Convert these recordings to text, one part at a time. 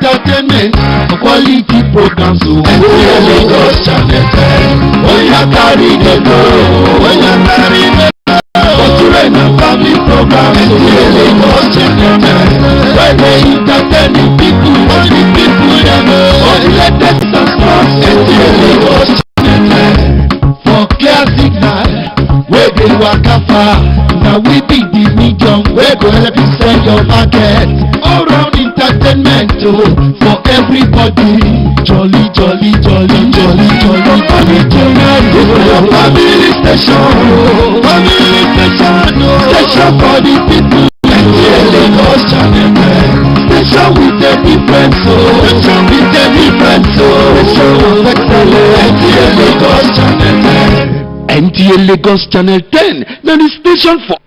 entertainment, quality programs. Lagos Channel 10. Oh, you carry the go. Oh, you carry the go. Children and family programs. Lagos Channel 10. Where they entertain the people, only people they know. Oh, the latest and sports. Lagos Channel 10. For clear signal, where they waka far. Now we be the medium, where go help you sell your market. All round entertainment, oh, for everybody. Jolly, jolly, jolly, jolly, jolly, jolly tonight. It's your family station, oh, family station, oh, station for the people. Lagos Channel 10. Station with the difference, oh, station with the difference, oh, station of excellence. Lagos Channel 10. NTA Lagos Channel 10. Now the station for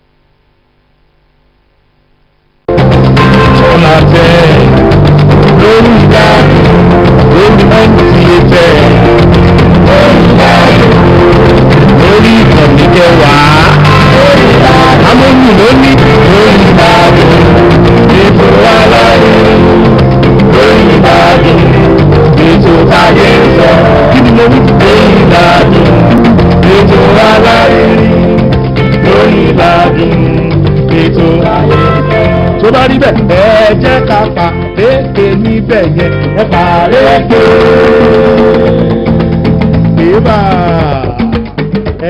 tó bá rí bẹ́ẹ̀ ẹ jẹ́ ká pa èké níbẹ̀ yẹn ẹ pa rédè bèbà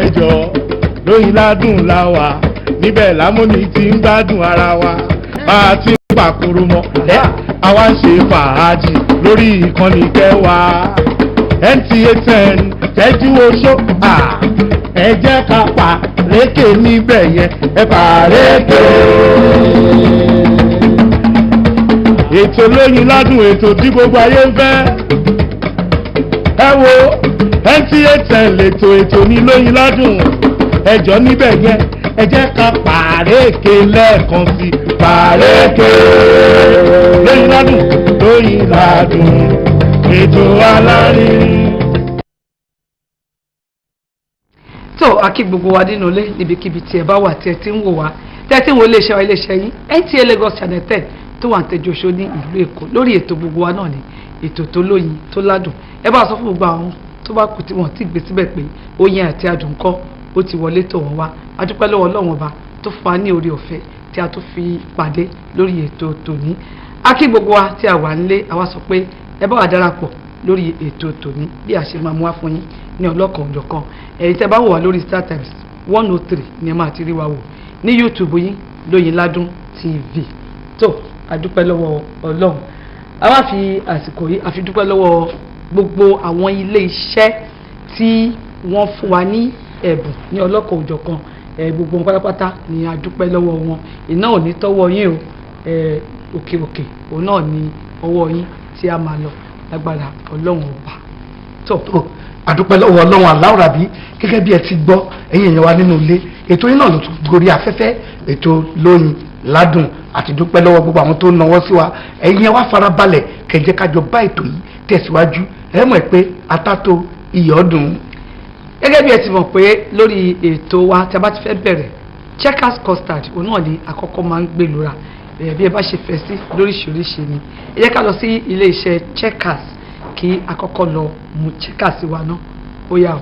ẹjọ́ Lóyin Ládùn la wà níbẹ̀ lámúni tí ń gbádùn ara wa bá a ti ń pàkúrú mọ́ àwa ń ṣe fàájì lórí ìkànnì kẹwàá NTA 10 tẹ́jú oṣó ẹ jẹ́ ká pa rédè níbẹ̀ yẹn ẹ pa rédè. Ètò Lóyin Ládùn, ètò tí gbogbo ayé ń fẹ́. Ẹ wo NTA 10 ètò ní Lóyin Ládùn. Ẹjọ́ níbẹ̀ yẹn ẹ jẹ́ ká pàrékè lẹ́ẹ̀kan sí pàrékè. Lóyin Ládùn, Lóyin Ládùn, ètò alárinrin. tó akí gbogbo wa nínú ilé níbikíbi tí ẹ bá wà tí ẹ ti ń wò wá tí ẹ ti ń wo iléeṣẹ́ wa iléeṣẹ́ yín NTA Lagos Channel 10 tó wà ń tẹjọṣọ ní ìlú Èkó lórí ètò gbogbo wa náà ni ètò tó lóyin tó ládùn. Ẹ bá sọ fún gbogbo àwọn tó bá kù tí wọ́n ti gbé síbẹ̀ pé oyin àti adùn kọ́ ó ti wọlé tó wọ́n wá. A dúpẹ́ lọ́wọ́ Ọlọ́run ọba tó fún wa ní orí ọ̀fẹ́ tí a tó fi pàdé lórí ètò tòní. Akí gbogbo wa tí a wà nílé àwa sọ pé ẹ bá wa darapọ̀ lórí ètò tòní bí a ṣe máa mú wá fún yín ní ọlọ́kan òjọ̀kan. Ẹ̀yin tẹ́ bá wò wá lórí Star Times 103 ni ẹ máa ti rí wa wò ní YouTube yín Lóyin Ládùn TV. tó a dúpẹ́ lọ́wọ́ Ọlọ́run. A wá fi àsìkò yìí a fi dúpẹ́ lọ́wọ́ gbogbo àwọn ilé iṣẹ́ tí wọ́n fún wa ní ẹ̀bùn ní ọlọ́kan òjọ̀kan. Gbogbo wọn pátápátá ni a dúpẹ́ lọ́wọ́ wọn. Iná ò ní tọ́wọ́ yín o, òkè òkè òun náà ni ọwọ́ yín tí a máa lọ lágbára Ọlọ́run ọba. tó àdúpẹ́ lọ́wọ́ Ọlọ́run aláwòrábí gẹ́gẹ́ bí ẹ ti gbọ́ ẹ̀yin èèyàn wa nínú ilé ètò yín náà ló tún gorí afẹ́fẹ́ ètò Lóyin Ládùn àti dúpẹ́ lọ́wọ́ gbogbo àwọn tó náwó sí wa ẹ̀yin ẹ wá farabalẹ̀ kẹjẹ kájọ bá ètò yìí tẹ̀síwájú ẹ mọ̀ pé atátó iyọ̀ dùn. Gẹ́gẹ́ bí ẹ ti mọ̀ pé lórí ètò wa tí a bá ti fẹ́ bẹ̀rẹ̀ checkers custard òun náà ni àkọ́kọ́ máa ń gbé lura bí ẹ bá ṣe fẹ́ sí lóríṣiríṣi ni. Ẹ jẹ́ ká lọ sí ilé iṣẹ́ checkers kí àkọ́kọ́ lọ mú checkers wa náà ó yá o.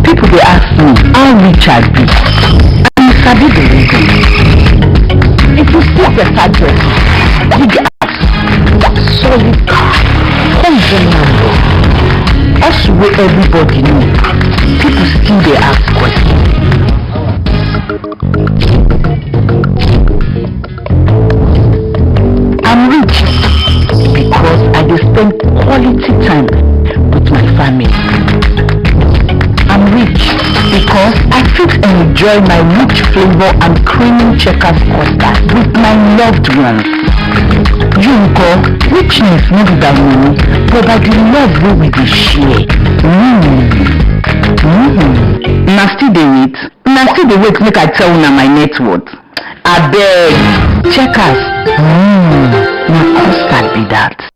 People dey ask me how rich I be and you sabi the reason. If you see better dress, you dey ask solid car, come join am. Also wey everybody know, people still dey ask questions. I'm rich because I dey spend quality time with my family. I'm rich because I fit enjoy my rich flavor and creamy checkers custard with my loved ones. You nko, richness no be by money, but by the love wey we dey share. Na still dey wait? Na still dey wait make I tell una my net worth? Abeg, checkers, na custard be that.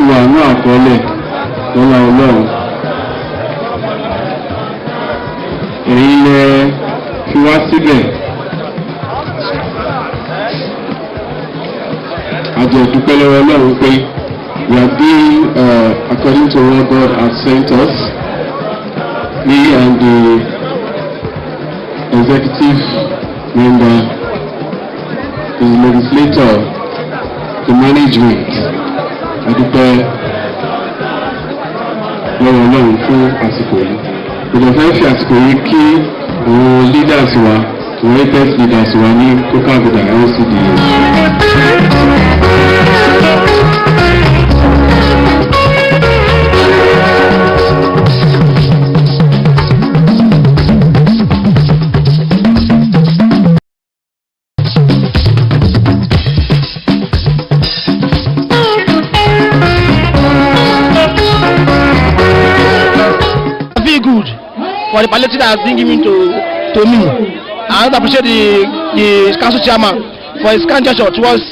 wà ní àkọọ́lẹ̀ lọ́la ọlọ́run. Èyí lẹ fi wá síbẹ̀. Àjọ ìdúpẹ́ lọ́wọ́ ọlọ́run pé we are doing according to what God has sent us. Me and the executive member, the legislator, the management. Àdúpẹ́ lọ́wọ́ ọlọ́run fún àsìkò yìí. Ìjọba fẹ́ fi àsìkò yìí kí àwọn leaders wa, àwọn latest leaders wa ní Kókàgùdà LCDA. For the palliative that has been given to me. I want to appreciate the council chairman for his kind gesture towards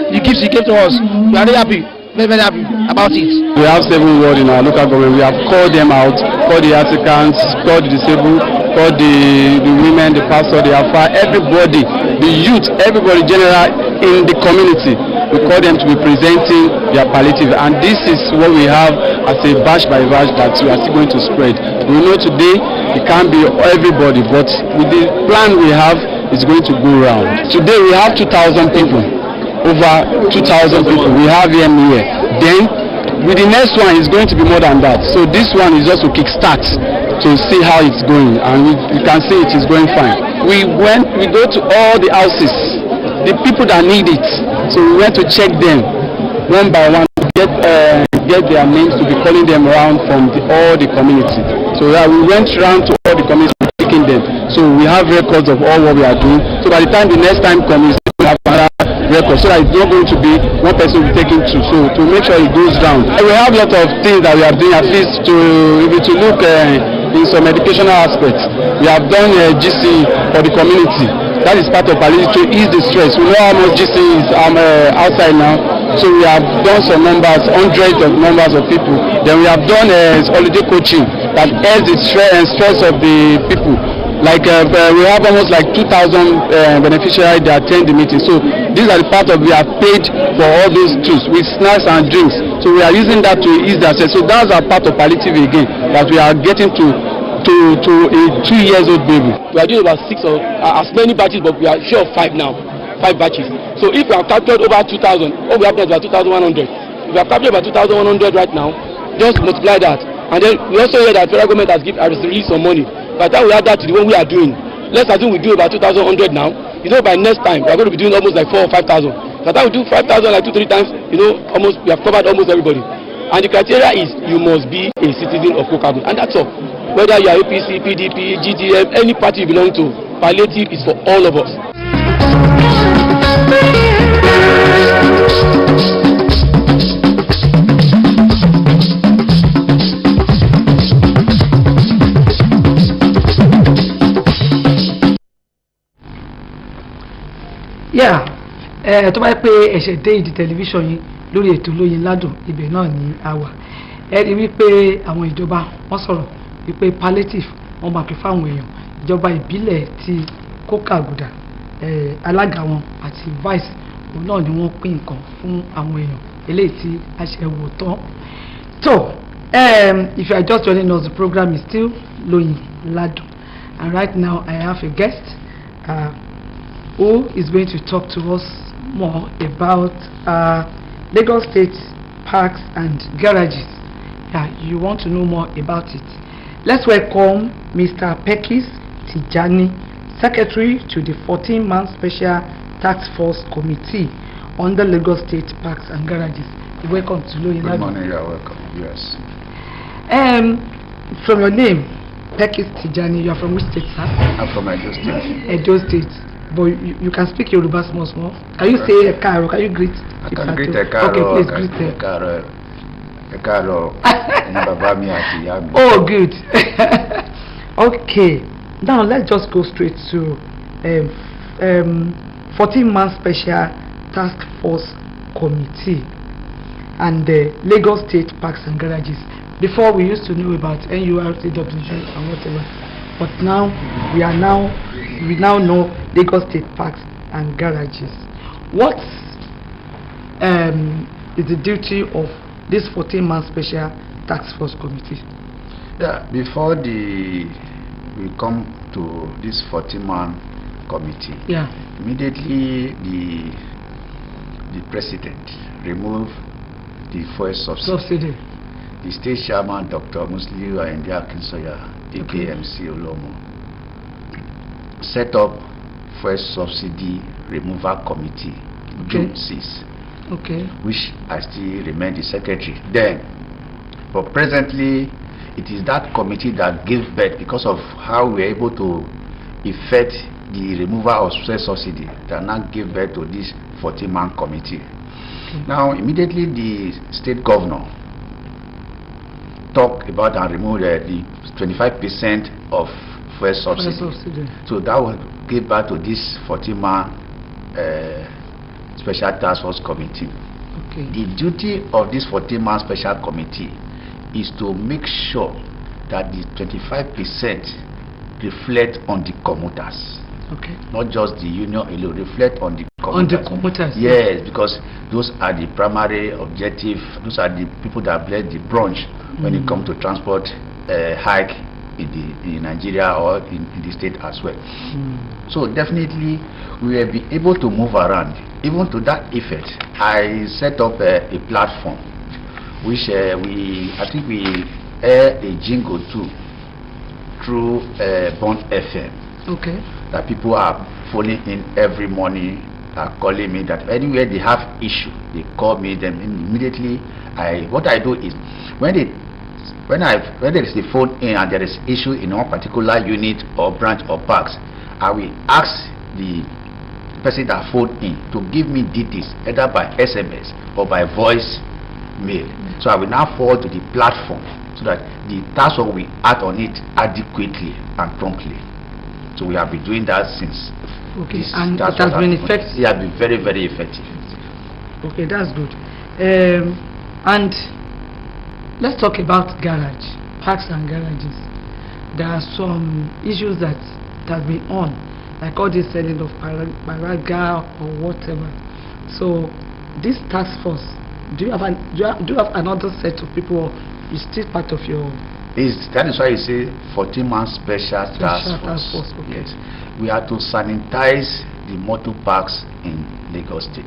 the gifts he gave to us. We are very happy, very, very happy about it. We have 7 wards in our local government. We have called them out, called the Africans, called the disabled, called the women, the pastor, the alpha, everybody, the youth, everybody general in the community. We call them to be presenting their palliative, and this is what we have as a batch by batch that we are still going to spread. We know today it can't be everybody, but with the plan we have, it's going to go round. Today we have 2,000 people, over 2,000 people we have here. Then with the next one it's going to be more than that. So this one is just to kickstart to see how it's going, and we can see it is going fine. We go to all the houses, the people that need it. So we went to check them one by one, get their names, to be calling them around from all the community. So yeah, we went around to all the community, picking them. So we have records of all what we are doing. So by the time the next time comes, we have another record, so that it's not going to be one person will be taking two. So to make sure it goes down. We have a lot of things that we are doing, at least to look in some educational aspects. We have done GC for the community. That is part of palliative to ease the stress. We know how much GC is outside now. So we have done some numbers, hundreds of numbers of people. Then we have done holiday coaching that aids the stress of the people. Like we have almost like 2,000 beneficiaries that attend the meeting. So these are the part of we have paid for all those tools with snacks and drinks. So we are using that to ease the stress. So that's our part of palliative again, that we are getting to a 2-year-old baby. We are doing about 6 or as many batches, but we are sure of 5 now. 5 batches. So if we have captured over 2,000, all we have done is about 2,100. If we have captured about 2,100 right now, just multiply that. And then we also hear that federal government has released some money. By the time we add that to the one we are doing, let's assume we do about 2,100 now. You know, by next time we are going to be doing almost like 4,000 or 5,000. By the time we do 5,000 like 2-3 times, you know, almost we have covered almost everybody. And the criteria is you must be a citizen of Kókàgùdà, and that's all. Whether you are APC, PDP, GDM, any party you belong to, palliative is for all of us. tó bá yẹ pé ẹ̀ṣẹ̀ dé ìdí tẹlifíṣàn yìí lórí ètò Lóyin Ládùn, ibẹ̀ náà ní àwà. Ẹ rí wípé àwọn ìjọba wọ́n sọ̀rọ̀ wípé palliative wọ́n máa fi fáwọn èèyàn. Ìjọba ìbílẹ̀ ti Kókàgùdà, alága wọn àti vice òun náà ni wọ́n pín nǹkan fún àwọn èèyàn eléyìí tí a ṣe wò tán. So if you are just joining us, the program is still Loyin Ladun, and right now I have a guest who is going to talk to us more about Lagos State parks and garages. Yeah, you want to know more about it. Let's welcome Mr. Pekis Tijani, Secretary to the 14-man Special Task Force Committee on the Lagos State Parks and Garages. Welcome to Loyin Ladun. Good morning, you are welcome. Yes. From your name, Pekis Tijani, you are from which state, sir? I'm from Edo State. Edo State. But you can speak Yoruba small. Can you say Ekaro? Can you greet? I can greet Ekaro. Okay, please greet them. Ekaro. Oh, good. Okay. Now let's just go straight to 14-man Special Task Force Committee. and the Lagos State Parks and Garages. Before we used to know about NURTW and whatever, but now we now know Lagos State Parks and Garages. What is the duty of this 14-man special task force committee? Yeah, before we come to this 14-man committee, Yeah. immediately the president removed the fuel subsidy. The state chairman, Dr. Musliu and Akinsoya, AKMC Olomo, set up fuel subsidy removal committee, June 6, which I still remain the secretary. Then, but presently, it is that committee that gave birth, because of how we are able to effect the removal of fuel subsidy, that now gave birth to this 14-man committee. Now, immediately the state governor talk about and remove the 25% of fuel subsidy. So that will give back to this 14-man special task force committee. The duty of this 14-man special committee is to make sure that the 25% reflect on the commuters. Not just the union alone, reflect on the commuters. Yes, because those are the primary objective, those are the people that bear the brunt when it comes to transport hike in Nigeria or in the state as well. So definitely we will be able to move around. Even to that effect, I set up a platform which I think we air a jingle too through Bond FM. That people are phoning in every morning, are calling me, that anywhere they have issue, they call me. Then immediately, what I do is when there is a phone in and there is issue in one particular unit or branch or parks, I will ask the person that phoned in to give me details either by SMS or by voice mail. So I will now forward to the platform so that the task force will act on it adequately and promptly. So we have been doing that since. And it has been effective. It has been very, very effective. That's good. And let's talk about parks and garages. There are some issues that have been on, like all this selling of paraga or whatever. So this task force, do you have another set of people, or is still part of your? That is why you say 14-man special task force. Yes, we have to sanitize the motor parks in Lagos State.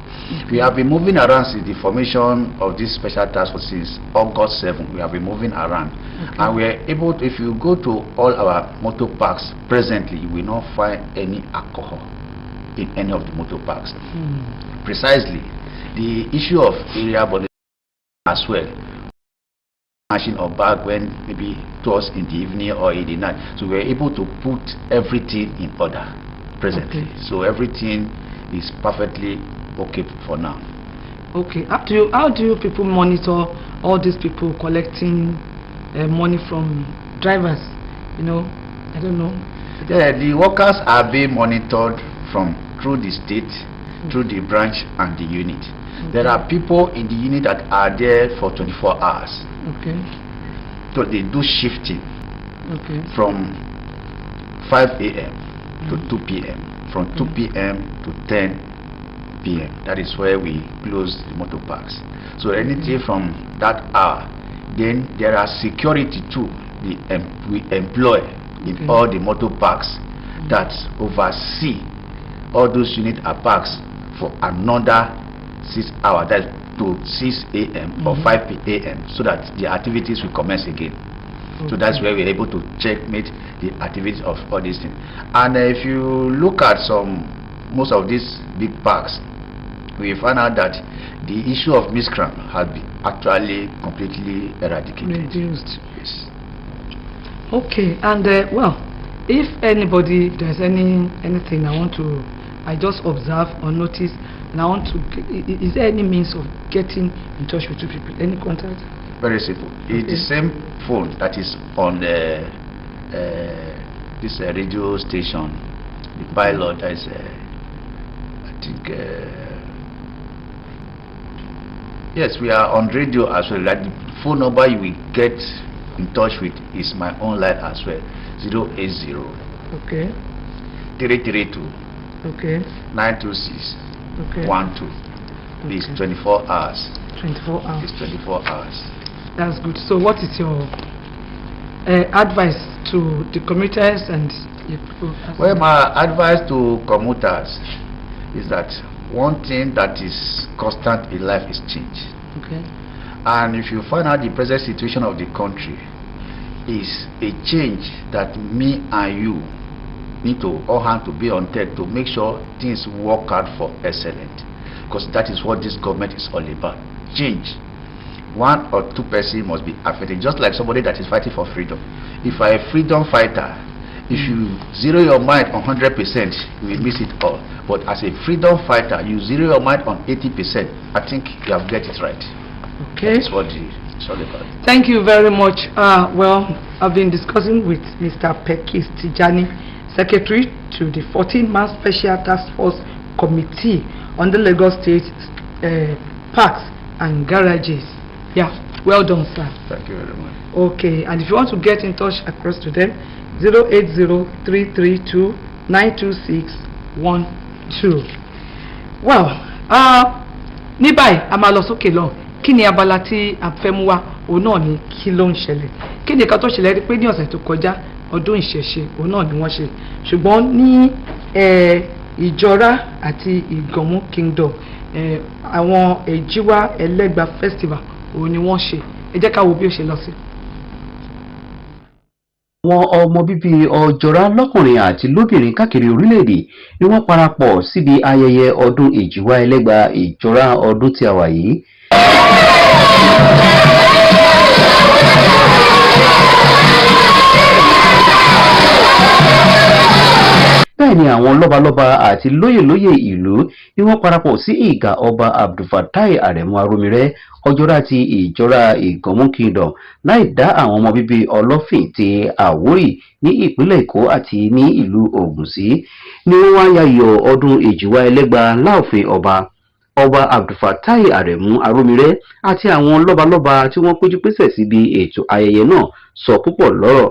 We have been moving around since the formation of this special task force since August 7. We have been moving around, and we are able to, if you go to all our motor parks presently, you will not find any alcohol in any of the motor parks. Precisely, the issue of area body as well, machine or bag when maybe towards in the evening or in the night. So we're able to put everything in order presently. So everything is perfectly okay for now. How do you people monitor all these people collecting money from drivers? I don't know. Yeah, the workers are being monitored through the state, through the branch and the unit. There are people in the unit that are there for 24 hours. So they do shifting from 5 a.m. to 2 p.m. from 2 p.m. to 10 p.m. That is where we close the motor parks. So anything from that hour, then there are security too. We employ in all the motor parks that oversee all those unit and parks for another 6 hours. That's to 6 a.m. or 5 a.m. so that the activities will commence again. So that's where we're able to checkmate the activities of all these things. And if you look at most of these big parks, we find out that the issue of miscreant has been actually completely eradicated. Reduced. Yes. And well, if anybody, there's anything I just observe or notice, and I want to, is there any means of getting in touch with you people? Any contact? Very simple. It's the same phone that is on this radio station. The pilot is, I think, Yes, we are on radio as well. Like the phone number you will get in touch with is my own line as well. 080 Okay. 332 Okay. 926 Okay. 12. It's 24 hours. 24 hours. It's 24 hours. That's good. So what is your advice to the commuters and your people? Well, my advice to commuters is that one thing that is constant in life is change. Okay. And if you find out the present situation of the country is a change that me and you need to all hand to be on deck to make sure things work out for excellent, because that is what this government is all about. Change. One or two persons must be affected, just like somebody that is fighting for freedom. If you are a freedom fighter, if you zero your mind on 100%, you will miss it all. But as a freedom fighter, you zero your mind on 80%. I think you have get it right. Okay. That's what it's all about. Thank you very much. Well, I've been discussing with Mr. Pekis Tijani, Secretary to the 14-man Special Task Force Committee on the Lagos State Parks and Garages. Yeah, well done, sir. Thank you very much. Okay, and if you want to get in touch across to them, 080-332-92612. Well, ní báyìí a máa lọ sókè lọ. Kí ni abala tí a fẹ́ mú wá? Òun náà ni kí ló ń ṣẹlẹ̀. Kí ni nǹkan tó ṣẹlẹ̀ rí pé ní ọ̀sẹ̀ tó kọjá ọdún ìṣẹ̀ṣe òun náà ni wọ́n ṣe. Ṣùgbọ́n ní Ìjọra àti Ìgànmú Kingdom, àwọn Èjìwá Ẹlẹ́gbà Festival òun ni wọ́n ṣe. Ẹ jẹ́ ká wo bí ó ṣe lọ sí. Àwọn ọmọ bíbí Ọ̀jọ̀rá lọ́kùnrin àti lóbìnrin káàkiri orílẹ̀-èdè ni wọ́n parapọ̀ síbi ayẹyẹ ọdún Èjìwá Ẹlẹ́gbà Ìjọra ọdún tí a wà yìí. Bẹ́ẹ̀ ni àwọn lọ́balọ́ba àti lóyèlóyè ìlú ni wọ́n parapọ̀ sí ìgà ọba Abdulfatai Aremu Aromire Ọ̀jọ̀rá ti Ìjọra Ìgànmú Kingdom láì dá àwọn ọmọ bíbí Ọlọ́fìn ti Àwórì ní ìpínlẹ̀ Èkó àti ní ìlú Ògùn sí ni wọ́n wá yayọ̀ ọdún Èjìwá Ẹlẹ́gbà láòfin ọba Abdulfatai Aremu Aromire àti àwọn lọ́balọ́ba tí wọ́n péjú pésẹ̀ síbi ètò ayẹyẹ náà sọ púpọ̀ lọ́rọ̀.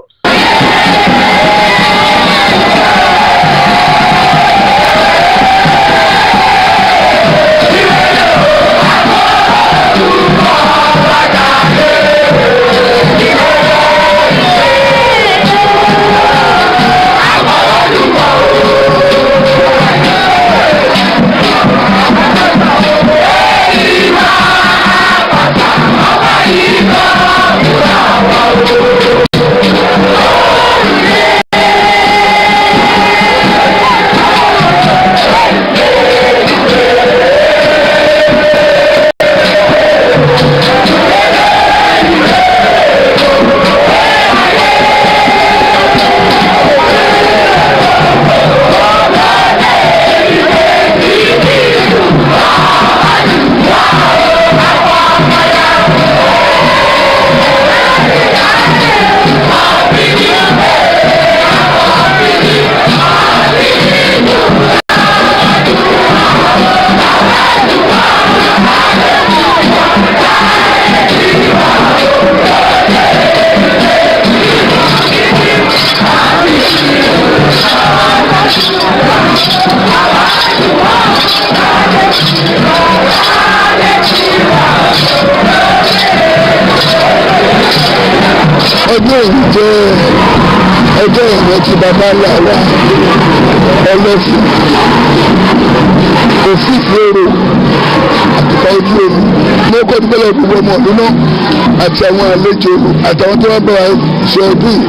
Ọdún èyí jẹ́ ọjọ́ ìrántí bàbá ńlá wa Ọlọ́fìn, òfin ìfòrò àtìkọ́ ojú omi ní ọkọ̀ ìdíbẹ̀lẹ̀ gbogbo ọmọ ọdún náà àti àwọn àlejò àtàwọn tó wá bá wa ṣe ọdún yìí.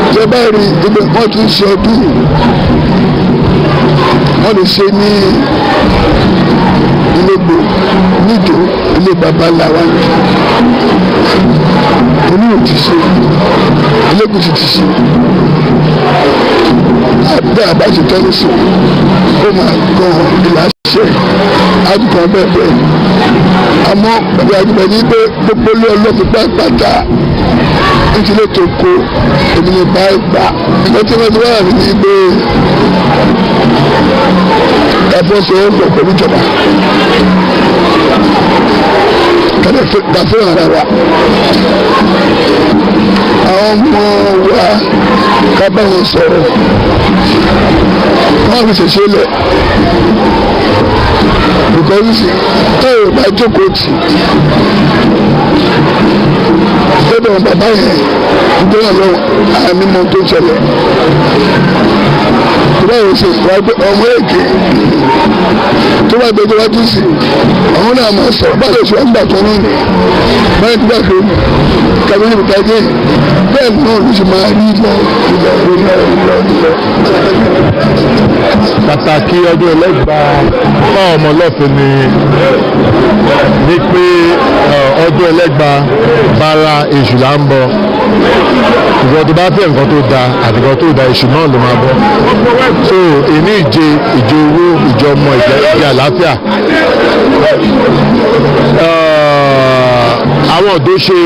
Ìjọba rí ibi wọ́n tún ṣe ọdún yìí, wọ́n lè ṣe ní Ilégbò níjó ilé bàbá ńlá wa inú ò ti ṣe Elégùṣì ti ṣe àbẹ àbáṣe tẹ́lẹ̀ sí ó máa gan ìlàṣẹ àdùkọ bẹ́ẹ̀ bẹ́ẹ̀ àmọ́ bàbá àdùkọ ní pé gbogbo ilé Ọlọ́fin pátá nítorí tó kó èmi ní báyìí gbà nígbà tí wọ́n ti wá rí ní pé ẹ̀fọ́ sọ ọ́ pọ̀ pẹ̀lú ìjọba. kàfẹ́ ara wa àwọn ọmọ wa ká bá wọn sọ̀rọ̀ wọ́n fi ṣẹ̀ṣẹ̀ lẹ̀ because táwọn bá jókòó tì gbọ́dọ̀ bàbá yẹn gbọ́dọ̀ lọ àmì mọ́ tó ṣẹlẹ̀ báwo ṣe wá pé ọmọ èké tó bá gbé tó bá tún sí àwọn náà máa sọ̀rọ̀ báwo ṣe wá ń gbà tó náà ní báyìí tó bá kéré mọ̀ kàbí ní ìta jẹ́ bẹ́ẹ̀ náà ló ṣe máa rí lọ. pàtàkì ọdún ẹlẹ́gbàá fún ọmọ ọlọ́fin ni pé ọdún ẹlẹ́gbàá bára èṣù là ń bọ ìwọ tó bá fẹ́ nǹkan tó da àti nǹkan tó da èṣù náà ló máa bọ so ìní ìje owó ìjọ ọmọ ìjẹ àlàáfíà àwọn ọ̀dọ́ ṣe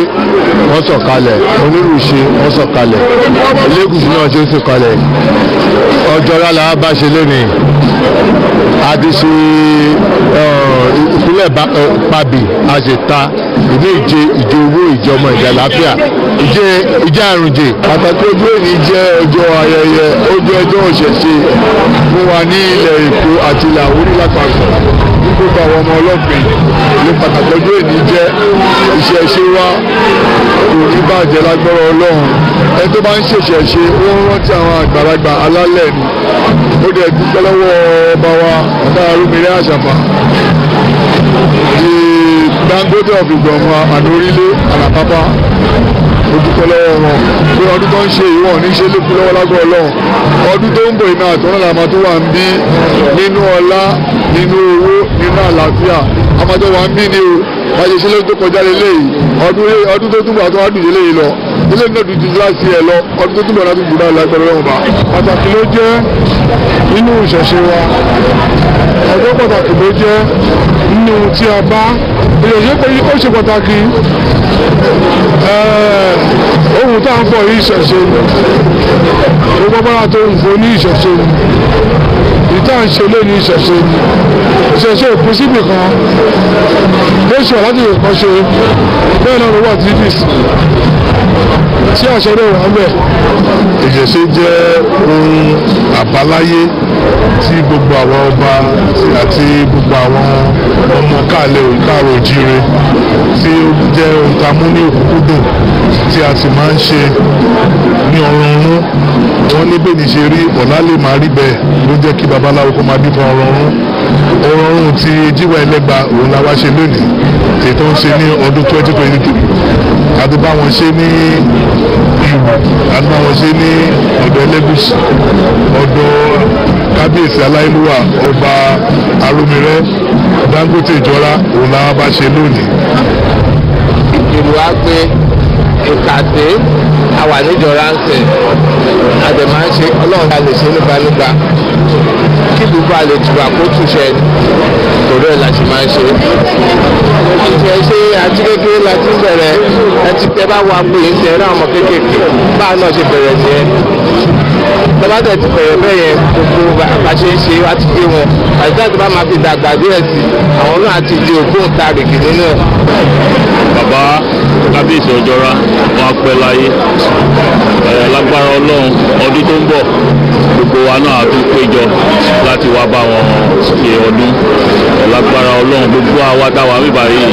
wọ́n sọ̀kalẹ̀ onírú ṣe wọ́n sọ̀kalẹ̀ elégùsù náà ṣe ń sọ̀kalẹ̀ ọjọ́ rálá bá ṣe lónìí a ti ṣe ìpínlẹ̀ pàbí a ṣe ta ìní ìje owó ìjọ ọmọ ìjẹ àlàáfíà ìjẹ àrùnjẹ. pàtàkì ojú èyí jẹ́ ọjọ́ ayẹyẹ ó jẹ́ ọjọ́ òṣèṣe fún wa ní ilẹ̀ Èkó àti ilẹ̀ Àwórì lápapọ̀ ní gbogbo àwọn ọmọ ọlọ́pìn ní pàtàkì ojú èyí jẹ́ ìṣẹ̀ṣe wa kò ní bàjẹ́ lágbára Ọlọ́run ẹni tó bá ń ṣèṣẹ̀ṣe ó ń rántí àwọn àgbàlagbà alálẹ̀ ni ó dẹ̀ dúpẹ́ lọ́wọ́ ọba wa ọba arúmìnira àṣàfà di Dangote of Ìgbọ̀nmọ́ àná orílẹ̀ àlàpápá ó dúpẹ́ lọ́wọ́ wọn pé ọdún tó ń ṣe ìwọ̀n ní ṣe lókun lọ́wọ́ lágbára Ọlọ́run ọdún tó ń bọ̀ iná àtọ́nà làmà tó wà ń bí nínú ọlá nínú owó nínú àlàáfíà àmàjọ wà ń bí ni o wáyé ṣe ló tó kọjá lélẹ́yìí ọdún tó túbọ̀ àtọ́wá dùn lélẹ́yìí lọ ilé náà dùn jù láti ẹ̀ lọ ọdún tó túbọ̀ láti gbùdá lágbára Ọlọ́run bá. pàtàkì ló jẹ́ nínú ìṣẹ̀ṣe wa ọjọ́ pàtàkì ló jẹ́ nínú tí a bá ìyẹ̀ṣẹ́ pé ó ṣe pàtàkì ohun tá à ń pọ̀ yìí ìṣẹ̀ṣe ni gbogbo bára tó ń fò ní ìṣẹ̀ṣe ni ìta ń ṣe lé ní ìṣẹ̀ṣe ni ìṣẹ̀ṣe òpin síbì kan lóṣù láti ìkan ṣe bẹ́ẹ̀ náà ló wà tí bìsì tí àṣẹ rẹ̀ wà mẹ́. ìṣẹ̀ṣe jẹ́ ohun àbáláyé tí gbogbo àwọn ọba àti gbogbo àwọn ọmọ káàlẹ̀ òǹkàrò jíire tí ó jẹ́ ohun tá a mú ní òkúkúdùn tí a sì máa ń ṣe ní ọrọ̀run wọn níbẹ̀ ní ṣe rí ọ̀la lè máa rí bẹ́ẹ̀ ló jẹ́ kí babaláwo kó máa bí fún ọrọ̀run ti jíwá ẹlẹ́gba òun la wá ṣe lónìí èyí tó ń ṣe ní ọdún 2023 àti bá wọn ṣe ní ìwù àti bá wọn ṣe ní ọ̀dọ̀ Ẹlẹ́gùṣì ọ̀dọ̀ kábíyèsí aláìlúwà ọba Arúmìrẹ́ Dangote ìjọra òun la wá bá ṣe lónìí. ìlú wa pé ìkàdé àwà níjọra ń sè àdèmá ń ṣe ọlọ́run bá lè ṣe nígbànígbà kí gbogbo àlè tùbà kó túṣẹ torí ẹ̀ la ṣe máa ń ṣe. ìṣe àti kékeré la ti ń bẹ̀rẹ̀ ẹtí tẹ bá wà pé ń tẹ ẹ̀rọ ọmọ kéékèèké báà náà ṣe bẹ̀rẹ̀ nìyẹn. tọ́bátẹ̀ ti bẹ̀rẹ̀ bẹ́ẹ̀ yẹn gbogbo àbáṣe ń ṣe wá ti gbé wọn àti láti bá máa fi dàgbà díẹ̀ sí àwọn náà ti di ògbóǹtarìgì nínú ẹ̀. bàbá kábíyèsí ọjọ́ra wọn pẹ́ láyé lágbára Ọlọ́run ọdún tó ń bọ̀ gbogbo wa náà tún péjọ láti wá bá wọn ṣe ọdún lágbára Ọlọ́run gbogbo àwa táwa bíbá yìí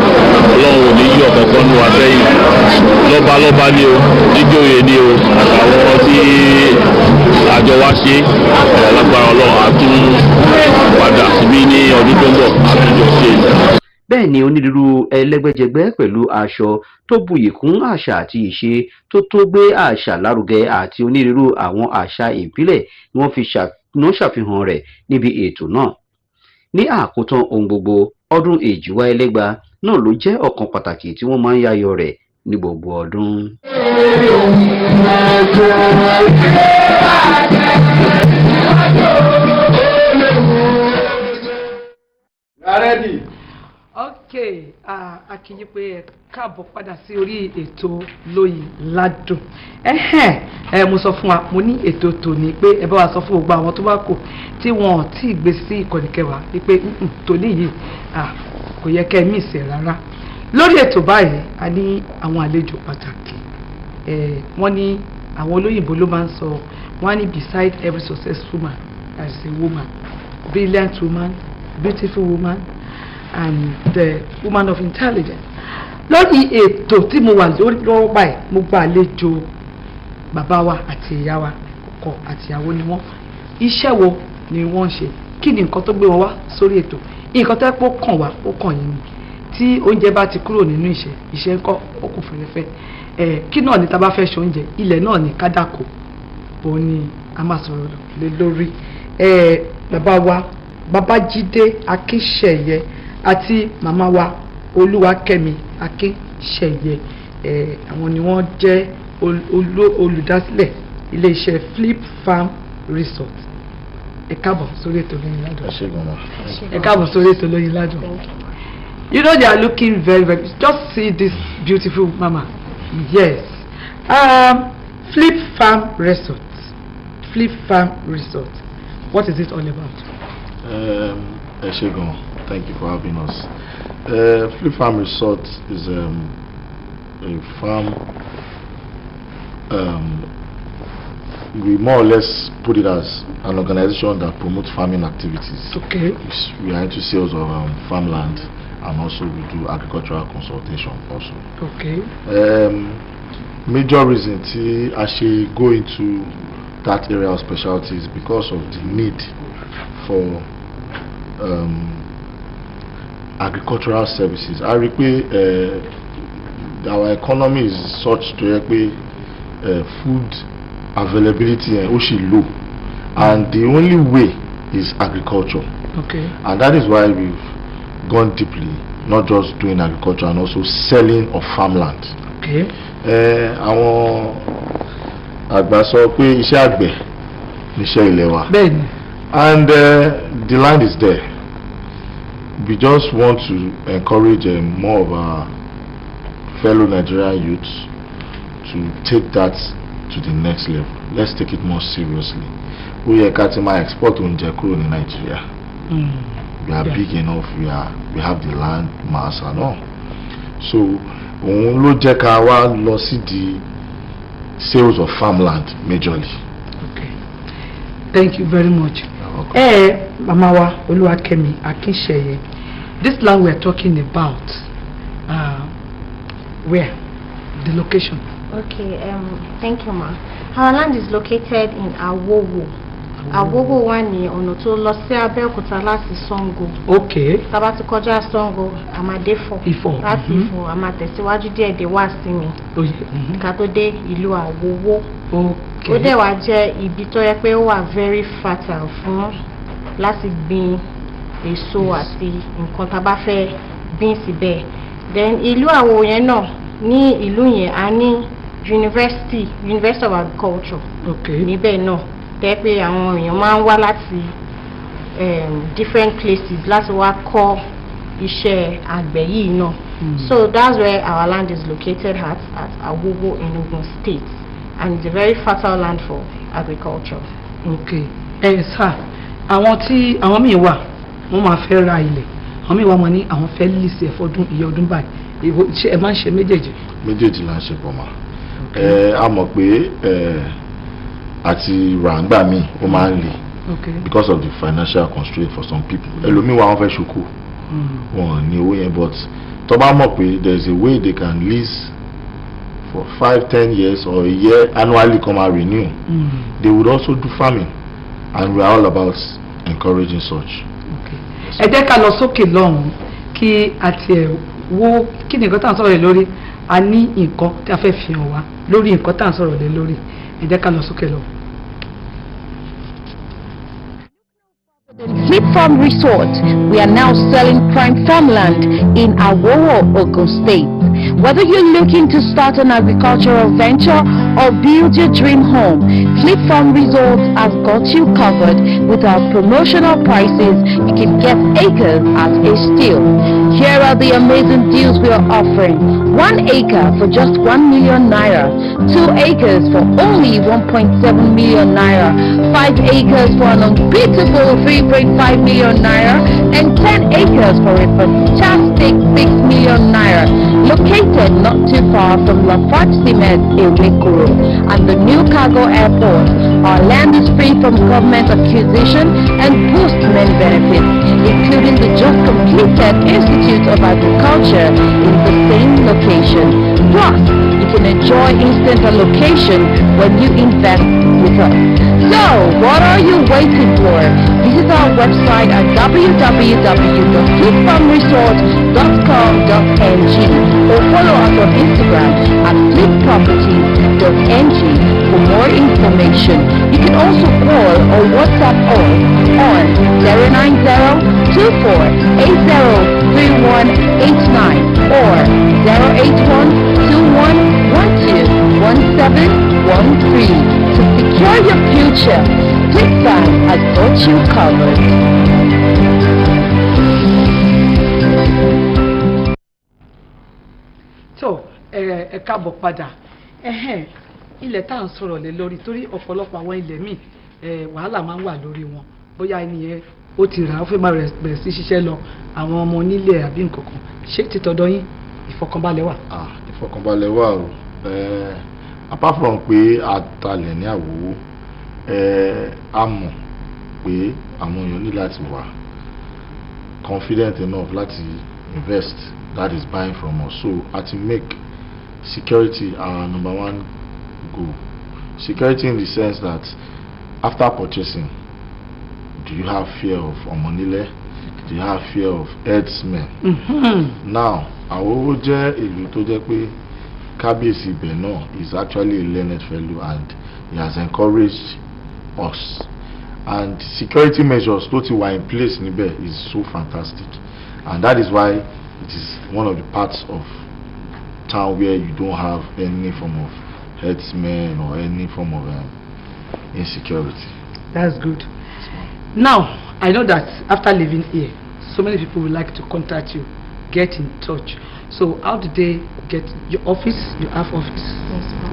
Ọlọ́run ò ní yí ọ̀kọ̀ọ̀kan ní wa sẹ́yìn lọ́balọ́ba ni o níjòyè ni o àtàwọn tí àjọ wa ṣe lágbára Ọlọ́run àtún padà síbí ní ọdún tó ń bọ̀ àtúnjọ ṣe. bẹ́ẹ̀ ni onírúurú ẹlẹ́gbẹ́jẹgbẹ́ pẹ̀lú aṣọ tó buyì kún àṣà àti ìṣe tó tó gbé àṣà lárugẹ àti onírúurú àwọn àṣà ìbílẹ̀ ni wọ́n fi ṣàfihàn rẹ̀ níbi ètò náà. ní àkótán ohun gbogbo ọdún èjìwá ẹlẹ́gba náà ló jẹ́ ọ̀kan pàtàkì tí wọ́n máa ń yayọ̀ rẹ̀ ní gbogbo ọdún. Ready. Okay, a kì í pé ẹ káàbọ̀ padà sí orí ètò Lóyin Ládùn. Mo sọ fún wa mo ní ètò tòní pé ẹ bá wa sọ fún gbogbo àwọn tó bá kù tí wọn ò tí ì gbé sí ìkànnì kẹwàá wípé tòní yìí kò yẹ kẹ́ ẹ mí ìsẹ̀ rárá lórí ètò báyìí a ní àwọn àlejò pàtàkì wọ́n ní àwọn olóyìnbó ló máa ń sọ wọ́n ní beside every successful man there is a woman, brilliant woman, beautiful woman and the woman of intelligence. Lórí ètò tí mo wà lórí lọ́wọ́ báyìí mo gba àlejò bàbá wa àti ìyá wa ọkọ àti ìyàwó ni wọ́n. Iṣẹ́ wo ni wọ́n ń ṣe? Kí ni nǹkan tó gbé wọn wá sórí ètò? Nǹkan tó pọ̀ kàn wá ó kàn yín ni. Tí oúnjẹ bá ti kúrò nínú iṣẹ́ ńkọ́ ó kù fẹ́rẹ́fẹ́. Kí náà ni tá bá fẹ́ ṣe oúnjẹ ilẹ̀ náà ni kádàkó òun ni a máa sọ̀rọ̀ lé lórí. Bàbá wa Babájídé Akínṣẹ̀yẹ àti màmá wa Olúwakẹ́mi Akínṣẹ̀yẹ àwọn ni wọ́n jẹ́ olùdásílẹ̀ iléeṣẹ́ Flip Farm Resort. Ẹ káàbọ̀ sórí ètò Lóyin Ládùn. Ẹ káàbọ̀ sórí ètò Lóyin Ládùn. You know they are looking very very. Just see this beautiful mama. Yes. Flip Farm Resort. Flip Farm Resort. What is it all about? Eshegon, thank you for having us. Flip Farm Resort is a farm. We more or less put it as an organization that promotes farming activities. Okay. We are into sales of farmland, and also we do agricultural consultation also. Okay. Major reason to actually go into that area of specialty is because of the need for agricultural services. I repeat, our economy is such to food availability and low, and the only way is agriculture. Okay. And that is why we've gone deeply, not just doing agriculture and also selling of farmland. Okay. Àwọn àgbà sọ pé iṣẹ́ àgbẹ̀ níṣẹ́ ilẹ̀ wa. Bẹ́ẹ̀ni. And the land is there. We just want to encourage more of our fellow Nigerian youths to take that to the next level. Let's take it more seriously. We are cutting my export oúnjẹ kúrò ní Nigeria. We are big enough. We have the land mass and all. So òun ló jẹ́ ká wá lọ sí the sales of farmland majorly. Okay. Thank you very much. Mama wa Olúwakẹ́mi Akínṣẹ̀yẹ, this land we are talking about, where? The location? Okay, thank you, ma. Our land is located in Awowo. Awowo wà ní ọ̀nà tó lọ sí Abẹ́òkúta láti Sango. Okay. Tá bá ti kọjá Sango, a máa dé Ifọ̀. Láti Ifọ̀, a máa tẹ̀síwájú díẹ̀ dé wá sí mi. Ká tó dé ìlú Awowo. Okay. Ó dẹ̀ wá jẹ́ ibi tó yẹ pé ó wà very fertile fún láti gbin èso àti nǹkan tá bá fẹ́ gbìn síbẹ̀. Then ìlú Awowo yẹn náà, ní ìlú yẹn a ní University of Agriculture. Okay. Níbẹ̀ náà tẹ́ pé àwọn èèyàn máa ń wá láti different places láti wá kọ́ iṣẹ́ àgbẹ̀ yìí náà. So that's where our land is located at Awowo in Ogun State, and it's a very fertile land for agriculture. Okay. Sir, àwọn míì wà wọ́n máa fẹ́ ra ilẹ̀, àwọn míì wà wọ́n ní àwọn fẹ́ lease fọ́dún iye ọdún báyìí. Ṣé ẹ máa ń ṣe méjèèjì? Méjèèjì là ń ṣe pọ̀ mọ́. A mọ̀ pé àti ràǹgbà mi ó máa ń le because of the financial constraint for some people. Ẹlòmíì wà wọ́n fẹ́ ṣoko wọn ní owó yẹn, but tó bá mọ̀ pé there is a way they can lease for 5-10 years or a year annually come and renew. They would also do farming, and we are all about encouraging such. Ẹ jẹ́ ká lọ sókè lọ́hùn kí àti ẹ̀ wo kí ni nǹkan tá à ń sọ̀rọ̀ lé lórí. A ní nǹkan tí a fẹ́ fi hàn wá lórí nǹkan tá à ń sọ̀rọ̀ lé lórí. Ẹ jẹ́ ká lọ sókè lọ. Flip Farm Resort, we are now selling prime farmland in Awowo, Ogun State. Whether you're looking to start an agricultural venture or build your dream home, Flip Farm Resorts has got you covered. With our promotional prices, you can get acres at a steal. Here are the amazing deals we are offering. 1 acre for just 1 million naira, 2 acres for only 1.7 million naira, 5 acres for an unbeatable 3.5 million naira, and 10 acres for a fantastic 6 million naira. Located not too far from Lafarge Cement, Ewekuro, and the new cargo airport, our land is free from government acquisition and boosts many benefits, including the just completed Institute of Agriculture in the same location. Plus, you can enjoy instant allocation when you invest with us. So, what are you waiting for? Visit our website at www.flipfarmresort.com.ng or follow us on Instagram at flipproperties.ng for more information. You can also call or WhatsApp us on 090-2480-3189 or 081-2112-1713. To secure your future, Flip Farm has got you covered. So, ẹ káàbọ̀ padà. Ilẹ̀ tá à ń sọ̀rọ̀ lé lórí torí ọ̀pọ̀lọpọ̀ àwọn ilẹ̀ míì wàhálà máa ń wà lórí wọn. Bóyá ẹni yẹn ó ti rà á ó fẹ́ máa bẹ̀rẹ̀ sí ṣiṣẹ́ lọ àwọn ọmọ onílẹ̀ àbí nǹkan kan. Ṣé ti tọ̀dọ̀ yín ìfọkànbalẹ̀ wà? Ìfọkànbalẹ̀ wà o. Apart from pé àtàlẹ̀ ní àwòwò a mọ̀ pé àwọn èèyàn ní láti wà confident enough láti invest, that is buying from us. So to make security our number one goal. Security in the sense that after purchasing, do you have fear of omonile? Do you have fear of herdsmen? Now, Awowo jẹ́ ìlú tó jẹ́ pé Kábíyèsí ibẹ̀ náà is actually a learned fellow and he has encouraged us. And security measures tó ti wà in place níbẹ̀ is so fantastic. And that is why it is one of the parts of town where you don't have any form of herdsmen or any form of insecurity. That's good. Now, I know that after living here, so many people would like to contact you, get in touch. So how did they get your office? You have office?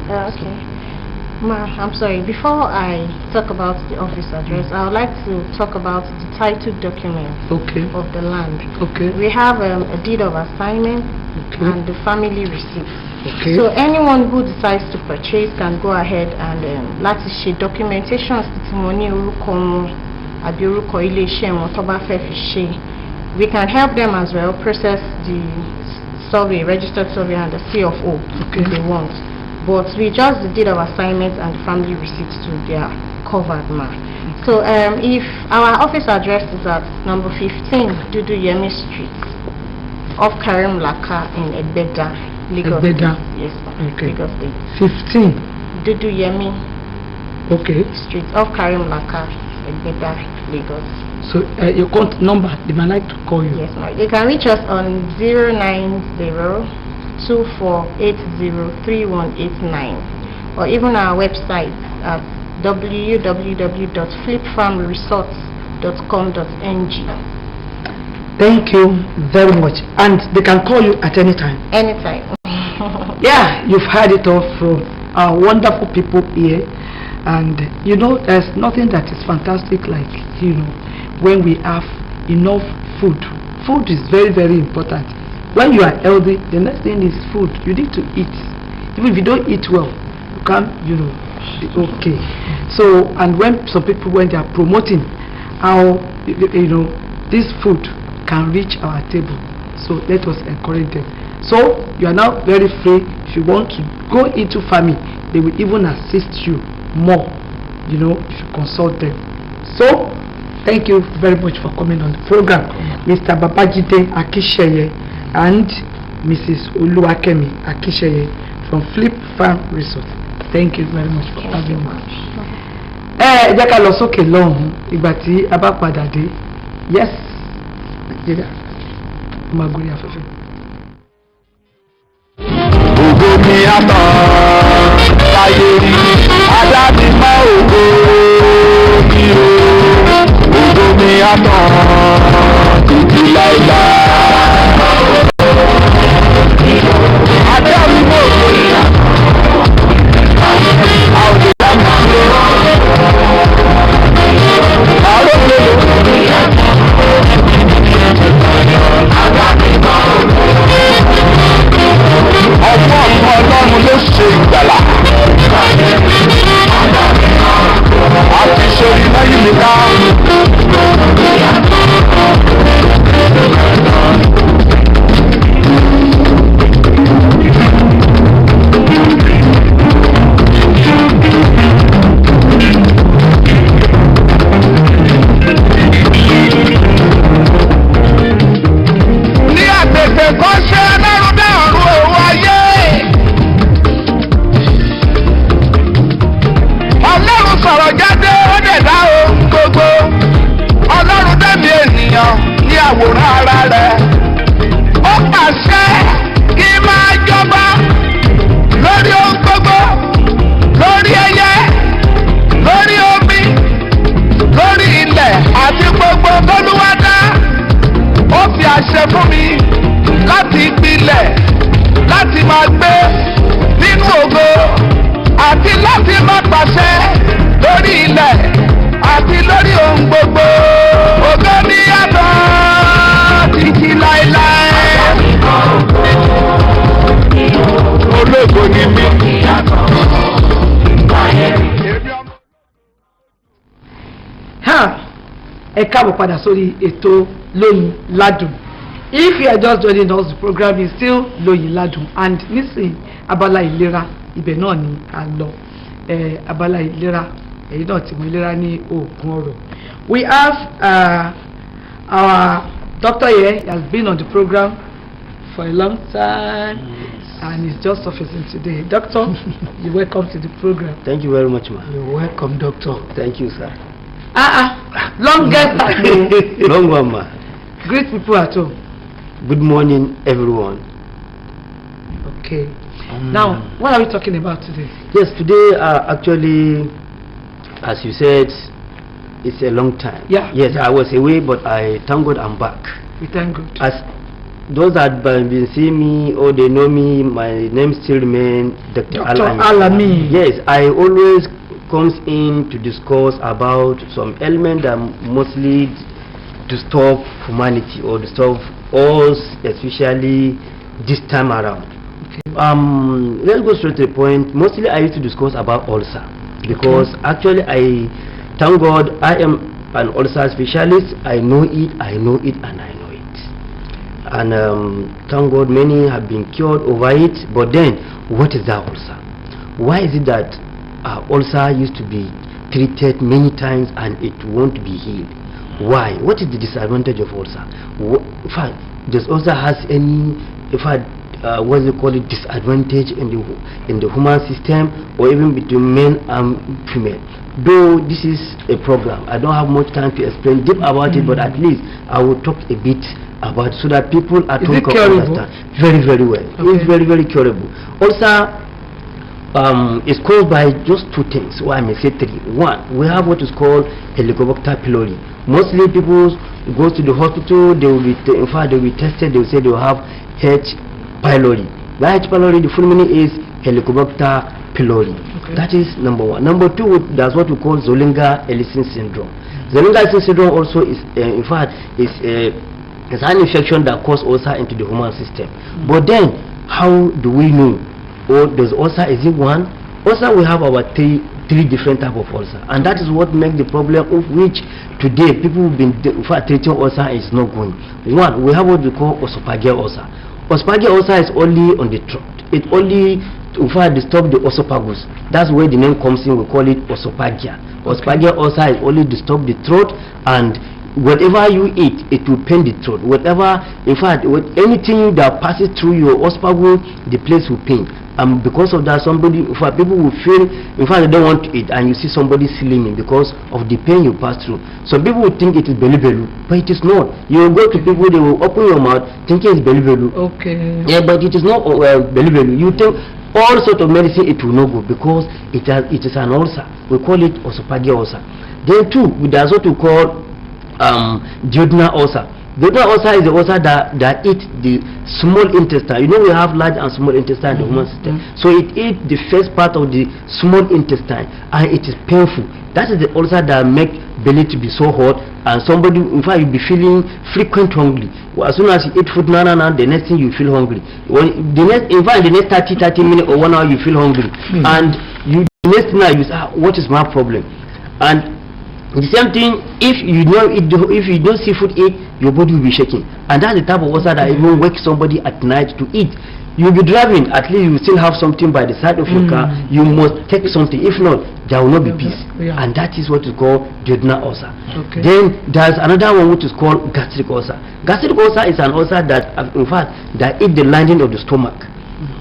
Yes, okay. Ma, I'm sorry. Before I talk about the office address, I would like to talk about the title document of the land. We have a deed of assignment and the family receipt. So anyone who decides to purchase can go ahead and láti ṣe documentations tí mo ní orúkọ wọn àbí orúkọ ilé iṣẹ́ wọn tó bá fẹ́ fi ṣe. We can help them as well process the survey, registered survey and the CFO if they want. But we just the deed of assignment and family receipts too, they are covered, ma. So if our office address is at number 15 Dudu Yemi Street off Karim Laka in Egbeda, Lagos State. Yes, Lagos State. 15 Dudu Yemi Street off Karim Laka, Egbeda, Lagos. So your contact number, they might like to call you. Yes, ma'am. You can reach us on 090-2480-3189 or even our website at www.flipfarmresorts.com.ng. Thank you very much. And they can call you at any time. Anytime. Yeah, you've heard it all from our wonderful people here. And you know, there's nothing that is fantastic like, you know, when we have enough food. Food is very, very important. When you are healthy, the next thing is food. You need to eat. Even if you don't eat well, you can't, you know, be okay. So, and when some people, when they are promoting how, you know, this food can reach our table, so let us encourage them. So, you are now very free. If you want to go into farming, they will even assist you more, you know, if you consult them. So, thank you very much for coming on the program, Mr. Babajide Akisheye and Mrs. Oluwakemi Akisheye from Flip Farm Resort. Thank you very much for having me. Jẹ́ ká lọ sókè lọ́hùn ìgbà tí a bá padà dé. Yes, Nigeria. Maguri afẹ́fẹ́. àtàn láyé rí adáni mọ́ ògo mi o ògo mi àtàn títí láéláé. Adáni mọ́ ògo mi àwọn lè dá mi dúró àwọn lè lò. Ọgbọ́n Ọlọ́run ló ṣe ìgbàlà. Àti sori lẹ́yìn mi ká. Ní àtẹ̀tẹ̀ kan ṣe Ọlọ́run dá ọ̀run òun ayé. Ọlọ́run sọ̀rọ̀ jáde ó dẹ̀ dá ohun gbogbo. Ọlọ́run dẹ̀mí ènìyàn ní àwòrán ara rẹ̀. Ó pàṣẹ kí máa jọba lórí ohun gbogbo, lórí ẹyẹ, lórí omi, lórí ilẹ̀ àti gbogbo tólúwa dá. Ó fi àṣẹ fún mi láti gbilẹ̀, láti máa gbé nínú ògo àti láti máa pàṣẹ lórí ilẹ̀ àti lórí ohun gbogbo. Ògo mi yàtọ̀ títí láéláé. Ológo ni mí. Ẹ káàbọ̀ padà sórí ètò Loyin Ladun. If you are just joining us, the program is still Loyin Ladun, and nísìnyí abala ìlera ibẹ̀ náà ni a lọ. Abala ìlera èyí náà ti mú ìlera ní oògùn ọrọ̀. We have our doctor here. He has been on the program for a long time, and he's just surfacing today. Doctor, you're welcome to the program. Thank you very much, ma. You're welcome, doctor. Thank you, sir. Longest. Long one, ma. Great people at home. Good morning, everyone. Okay. Now, what are we talking about today? Yes, today, actually, as you said, it's a long time. Yeah. Yes, I was away, but I thank God I'm back. We thank God. As those that have been seeing me or they know me, my name still remains Dr. Alami. Yes, I always comes in to discuss about some element that mostly disturb humanity or disturb us, especially this time around. Okay. Let's go straight to the point. Mostly I used to discuss about ulcer because actually I thank God I am an ulcer specialist. I know it, and I know it. And thank God many have been cured over it. But then, what is that ulcer? Why is it that ulcer used to be treated many times and it won't be healed? Why? What is the disadvantage of ulcer? In fact, does ulcer has any, in fact, what do you call it, disadvantage in the human system or even between men and female? Though this is a program, I don't have much time to explain deep about it, but at least I will talk a bit about it so that people at home can understand very, very well. Okay. It's very, very curable. Ulcer is caused by just two things, or I may say three. One, we have what is called Helicobacter pylori. Mostly people go to the hospital, they will be in fact they will be tested, they will say they will have H. pylori. By H. pylori, the full meaning is Helicobacter pylori. Okay. That is number one. Number two, that's what we call Zollinger-Ellison syndrome. Zollinger-Ellison syndrome also is in fact is an infection that causes ulcer into the human system. But then, how do we know? Or does ulcer, is it one? Ulcer, we have our three different type of ulcer, and that is what makes the problem of which today people have been treating ulcer is not going. One, we have what we call esophageal ulcer. Esophageal ulcer is only on the throat. It only in fact disturb the esophagus. That's where the name comes in. We call it esophagia. Esophageal ulcer is only disturb the throat, and whatever you eat, it will pain the throat. Whatever, in fact, anything that passes through your esophagus, the place will pain. And because of that, people will feel, in fact, they don't want to eat, and you see somebody slimming because of the pain you pass through. Some people will think it is belly, but it is not. You will go to people, they will open your mouth thinking it's belly. Okay. Yeah, but it is not belly. You think all sort of medicine it will not go because it is an ulcer. We call it esophageal ulcer. Then two, there's what we call duodenal ulcer. Duodenal ulcer is the ulcer that eats the small intestine. You know, we have large and small intestine in the human system. So it eats the first part of the small intestine and it is painful. That is the ulcer that makes belly to be so hot, and somebody, in fact, you'll be feeling frequent hungry. Well, as soon as you eat food, the next thing you feel hungry. In fact, the next 30 minutes or 1 hour you feel hungry, and the next night you say, what is my problem? And the same thing, if you don't see food eat, your body will be shaking, and that's the type of ulcer that even wakes somebody at night to eat. You'll be driving, at least you still have something by the side of your car. You must take something, if not there will not be peace. And that is what is called duodenal ulcer. Then there's another one which is called gastric ulcer. Gastric ulcer is an ulcer that, in fact, that eat the lining of the stomach.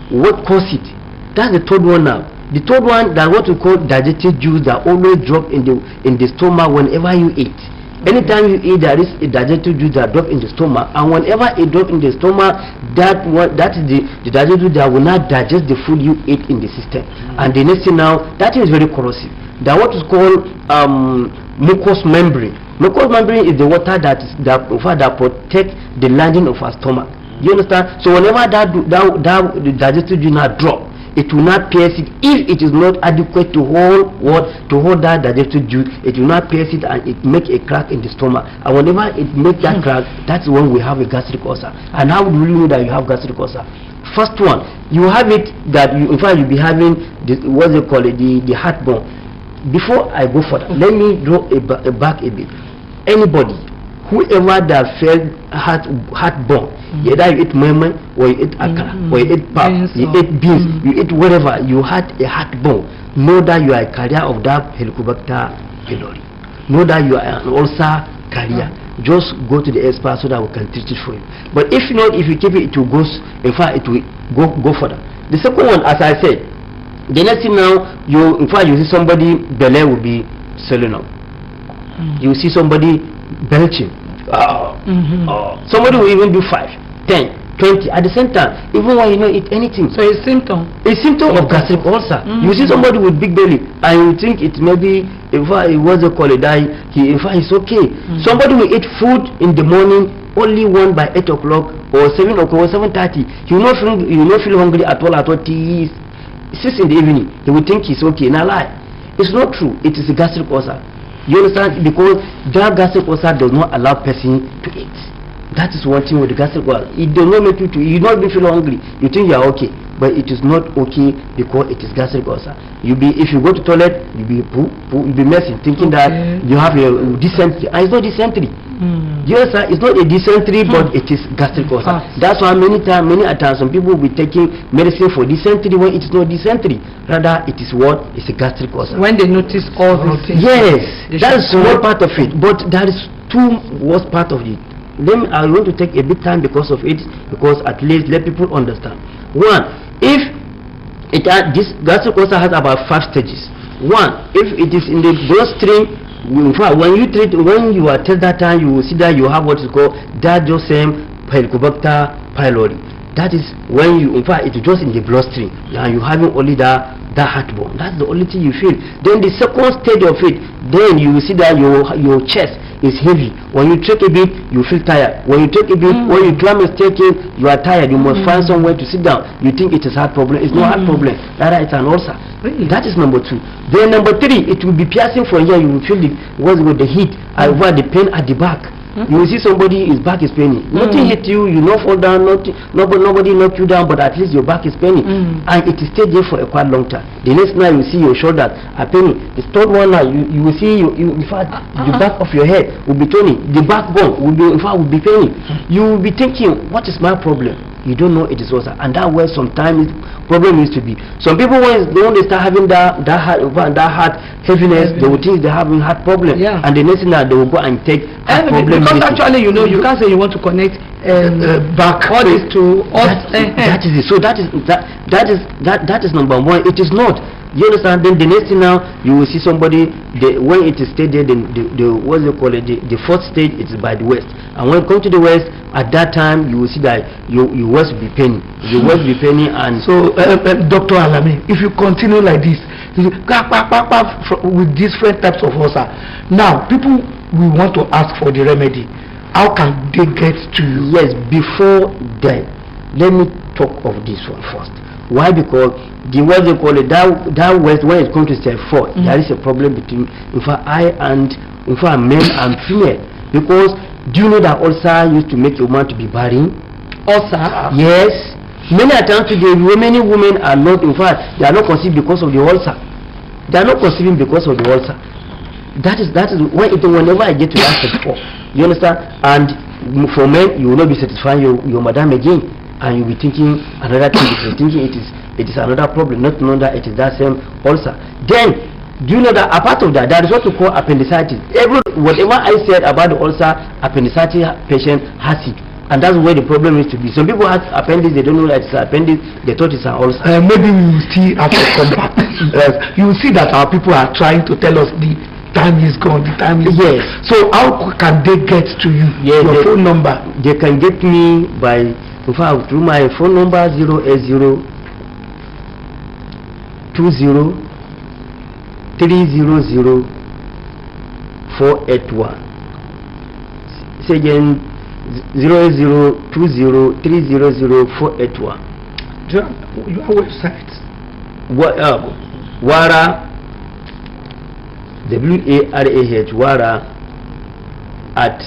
What causes it? That's the third one now. The third one, that what we call digestive juice that always drop in the stomach whenever you eat. Anytime you eat, there is a digestive juice that drop in the stomach, and whenever it drop in the stomach, that is the digestive juice that will not digest the food you eat in the system. And the next thing now, that is very corrosive. That what is called mucous membrane. Mucous membrane is the water that protects the lining of our stomach. You understand? So whenever the digestive juice now drop, it will not pierce it. If it is not adequate to hold that digestive juice, it will not pierce it and it make a crack in the stomach. And whenever it makes that crack, that's when we have a gastric ulcer. And how do you know that you have gastric ulcer? First one, you have it that in fact you'll be having what they call it, the heartburn. Before I go further, let me draw back a bit. Anybody, whoever that felt heartburn, either you eat meme or you eat akara or you eat pap, you eat beans, you eat whatever, you had a heartburn, know that you are a carrier of that Helicobacter pylori. Know that you are an ulcer carrier. Just go to the expert so that we can treat it for you. But if not, if you keep it, it will go. In fact, it will go further. The second one, as I said, the next thing now, you see somebody belly will be swelling up. You see somebody belching. Somebody will even do 5, 10, 20 at the same time, even when you don't eat anything. So it's symptom of gastric ulcer. You see somebody with big belly and you think it maybe in fact what's they call it, that in fact it's okay. Somebody will eat food in the morning, only one by 8 o'clock or 7 o'clock or 7:30. He will not feel hungry at all till 6 in the evening. He will think he's okay. Now lie. It's not true. It is a gastric ulcer. You understand? Because that gastric ulcer does not allow person to eat. That is one thing with the gastric ulcer. It does not make you to, you don't even feel hungry. You think you are okay, but it is not okay because it is gastric ulcer. If you go to toilet, you be messing, thinking that you have a dysentery. And it's not dysentery. Yes, sir, it's not a dysentery, but it is gastric ulcer. That's why many times some people will be taking medicine for dysentery when it's not dysentery. Rather, it is what? It's a gastric ulcer. When they notice all these things. Yes, that is one part of it, but there is two worst part of it. Then I want to take a bit time because of it, because at least let people understand. One, if this gastric ulcer has about 5 stages. One, if it is in the bloodstream, in fact, when you are till that time, you will see that you have what is called digestive Helicobacter pylori. That is when you, in fact, it is just in the bloodstream, and you having only that heartburn. That's the only thing you feel. Then the second stage of it, then you will see that your chest is heavy. When you take a bit, you feel tired. When you take a bit, when you climb a staircase, you are tired. You must find somewhere to sit down. You think it is heart problem. It's not heart problem. Rather, it's an ulcer. Really? That is number 2. Then number 3, it will be piercing from here. You will feel the heat, the pain at the back. You will see somebody, his back is paining. Nothing hit you, you not fall down, nobody knock you down, but at least your back is paining. And it is stayed there for a quite long time. The next night you see your shoulders are paining. The third one now, you will see in fact the back of your head will be paining. The backbone will be paining. You will be thinking, what is my problem? You don't know it is ulcer, and that where sometimes problem is to be. Some people when they start having that heart heaviness, they will think they're having heart problem, and the next thing that they will go and take heart problem. Because actually, you can't say you want to connect back all this to us. That is it. So that is number 1. It is not. You understand? Then the next thing now, you will see somebody, when it is stated, the what they call it, the fourth stage, it is by the west. And when you come to the west, at that time, you will see that your west will be paining. Your west will be paining. And so, Dr. Alami, if you continue like this, with different types of ulcer, now people will want to ask for the remedy. How can they get to you? Yes, before then, let me talk of this one first. Why? Because the what they call it, that west, when it comes to step 4, there is a problem between male and female. Because do you know that ulcer used to make a woman to be barren? Ulcer? Yes. Many times today, many women are not, in fact, they are not conceived because of the ulcer. They are not conceiving because of the ulcer. That is whenever I get to that step 4, you understand? And for men, you will not be satisfying your madam again, and you'll be thinking another thing, because thinking it is another problem, not knowing that it is that same ulcer. Then, do you know that apart of that, there is what we call appendicitis. Whatever I said about the ulcer, appendicitis patient has it. And that's where the problem is to be. Some people have appendix, they don't know that it's appendix, they thought it's an ulcer. Maybe we will see after come back. You will see that our people are trying to tell us the time is gone, the time is gone. So how can they get to you? Your phone number? They can get me by, in fact, through my phone number 080 20 300 481. Say again, 080 20 300 481. Your website? Wara, WARAH, Wara at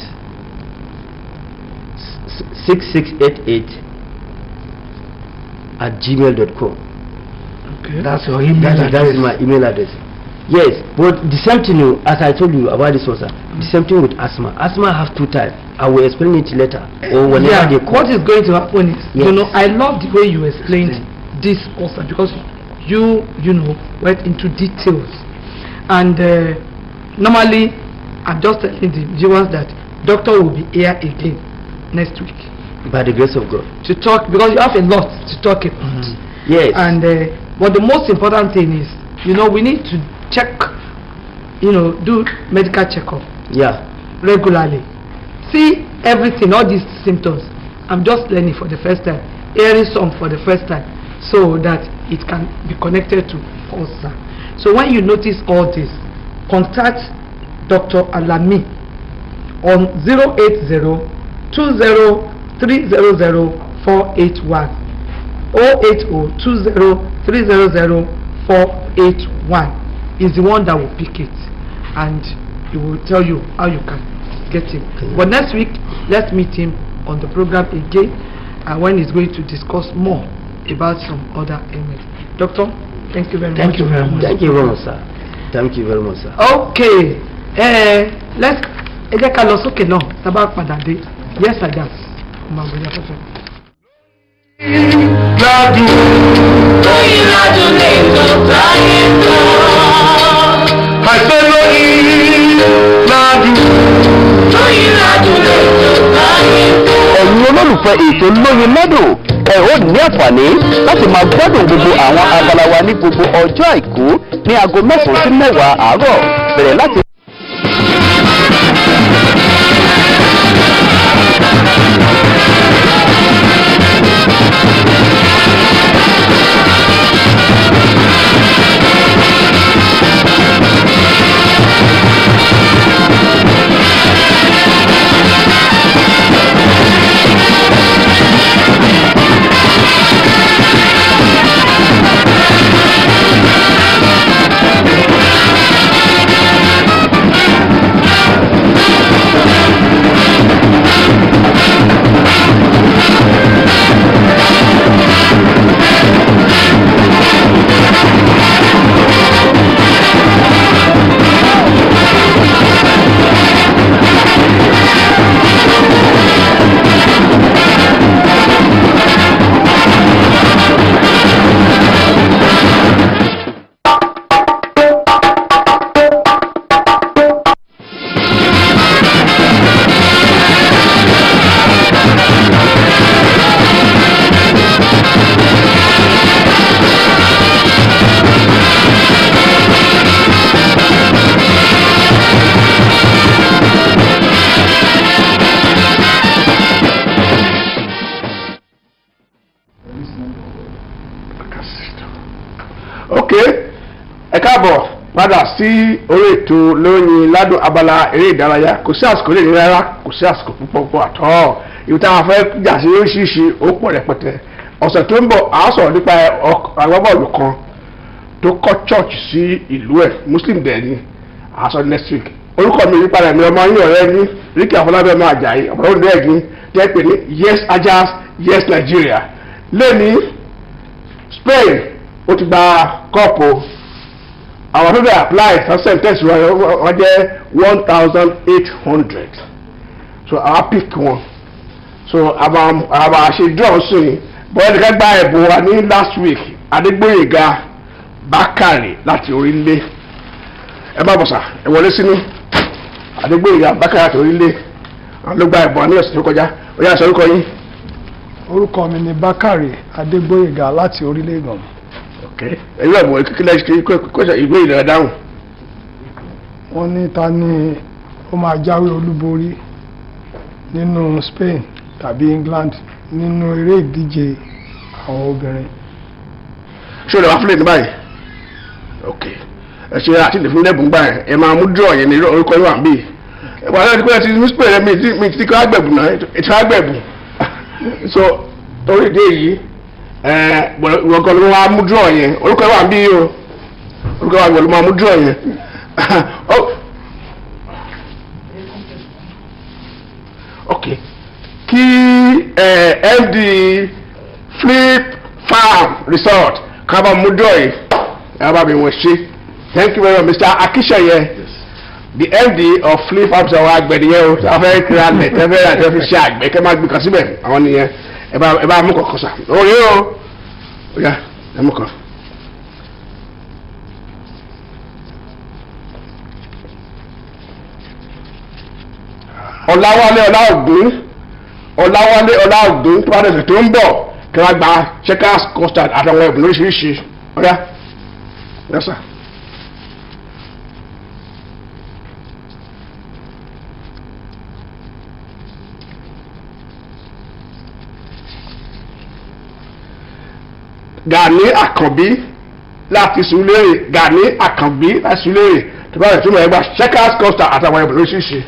6688 at gmail.com. Okay. That's your email address. That's my email address. Yes, but the same thing, as I told you about this ulcer, the same thing with asthma. Asthma has 2 types. I will explain it later. Or whenever they what is going to happen is, you know, I love the way you explained this ulcer, because you went into details. And normally, I'm just telling the viewers that doctor will be here again next week. By the grace of God. To talk, because you have a lot to talk about. Yes. And but the most important thing is, we need to check, do medical checkup. Yeah. Regularly. See everything, all these symptoms. I'm just learning for the first time, hearing some for the first time, so that it can be connected to ulcer. So when you notice all this, contact Dr. Alami on 080 20 300 481 080 20 300 481 is the one that will pick it, and he will tell you how you can get him. But next week, let's meet him on the program again, and when he's going to discuss more about some other ailments. Doctor, thank you very much. Thank you very much. Thank you very much, sir. Thank you very much, sir. Okay, let's okay now. Yes, I guess. Ladun, Loyin Ladun lẹ́tọ̀ táyé gbọ́. I say Loyin Ladun, Loyin Ladun lẹ́tọ̀ táyé gbọ́. Ẹ̀yin olólùfẹ́ ètò Loyin Ladun, ẹ ó ní àǹfààní láti máa gbádùn gbogbo àwọn abala wa ní gbogbo ọjọ́ àìkú ní aago 9 sí 10 àárọ̀ bẹ̀rẹ̀ láti ok ẹ káàbọ̀ padà sí orí ètò Lóyin Ládùn abala eré ìdárayá kò sí àsìkò lè ní rárá kò sí àsìkò púpọ̀ àtọ́ ibi táwọn afẹ́ jà sí oríṣiríṣi ó pọ̀ rẹpẹtẹ ọ̀sẹ̀ tó ń bọ̀ à á sọ̀rọ̀ nípa agbábọ́ọ̀lù kan tó kọ́ church sí ìlú ẹ̀ muslim dẹ̀ ni à á sọ next week orúkọ mi yípadà mi ọmọ yín ọ̀rẹ́ ní Ríkì Àfọlábí ọmọ Àjàyí ọ̀pọ̀ ọdún ẹ̀gbìn jẹ́ pé ní yes Ajax yes Nigeria lẹ́ni Spain ó ti gba kọ́ọ̀pù àwọn tó dẹ̀ apply for sentence wọ́n jẹ́ 1,800 so our pick one so àwọn àṣẹ draw sí bọ́ọ̀ nìkan gba ẹ̀bùn wa ní last week Adégbóyèga Bákàrè láti Orílẹ̀ ẹ bá bọ̀sà ẹ wọlé sínú Adégbóyèga Bákàrè láti Orílẹ̀ àwọn ló gba ẹ̀bùn wa ní ọ̀sẹ̀ tó kọjá ó yá sọ orúkọ yín. orúkọ mi ni Bákàrè Adégbóyèga láti Orílẹ̀ Ìgànmù. ẹ̀yọ́ ẹ̀bùn kíkílẹ̀ ìwé ìlera dáhùn. wọ́n ní ta ni ó máa jáwé olúborí nínú Spain tàbí England nínú eré ìdíje àwọn obìnrin. ṣé o lè wá fúnlẹ̀ ní báyìí? ok ẹ ṣe àti lè fún lẹ́bùn gbà ẹ̀ ẹ máa mú draw yẹn ní orúkọ yóò wà bí ẹ wà láti pẹ́ ti ní Spain rẹ mi ti kọ́ àgbẹ̀bù náà ètò àgbẹ̀bù so torí ìdí èyí wọ́n kọ́ ló máa mú draw yẹn orúkọ wà bí o orúkọ wà ló máa mú draw yẹn ok kí MD Flip Farm Resort ká bá mú draw yẹn ẹ bá mi wọ́n ṣe thank you very much Mr. Akíṣẹ́yẹ the MD of Flip Farm Resort àgbẹ̀dìyẹ o afẹ́ kíra lẹ̀ tẹ́fẹ́ àti ọ́fíìsì ṣe àgbẹ̀ kẹ́ máa gbé kan síbẹ̀ àwọn nìyẹn ẹ bá mú kọ̀ọ̀kan sà orí o oya ẹ mú kan. Ọláwálé Ọláògùn tó bá dẹ̀sẹ̀ tó ń bọ̀ kí wọ́n gba checkers custard àtàwọn ẹ̀bùn lóríṣiríṣi oya yẹ́sà. Gani Àkànbí láti Sùúrùlérè Gani Àkànbí láti Sùúrùlérè tó bá rẹ̀ tó mọ̀ ẹgbà checkers custard àtàwọn ẹ̀bùn lóríṣiríṣi.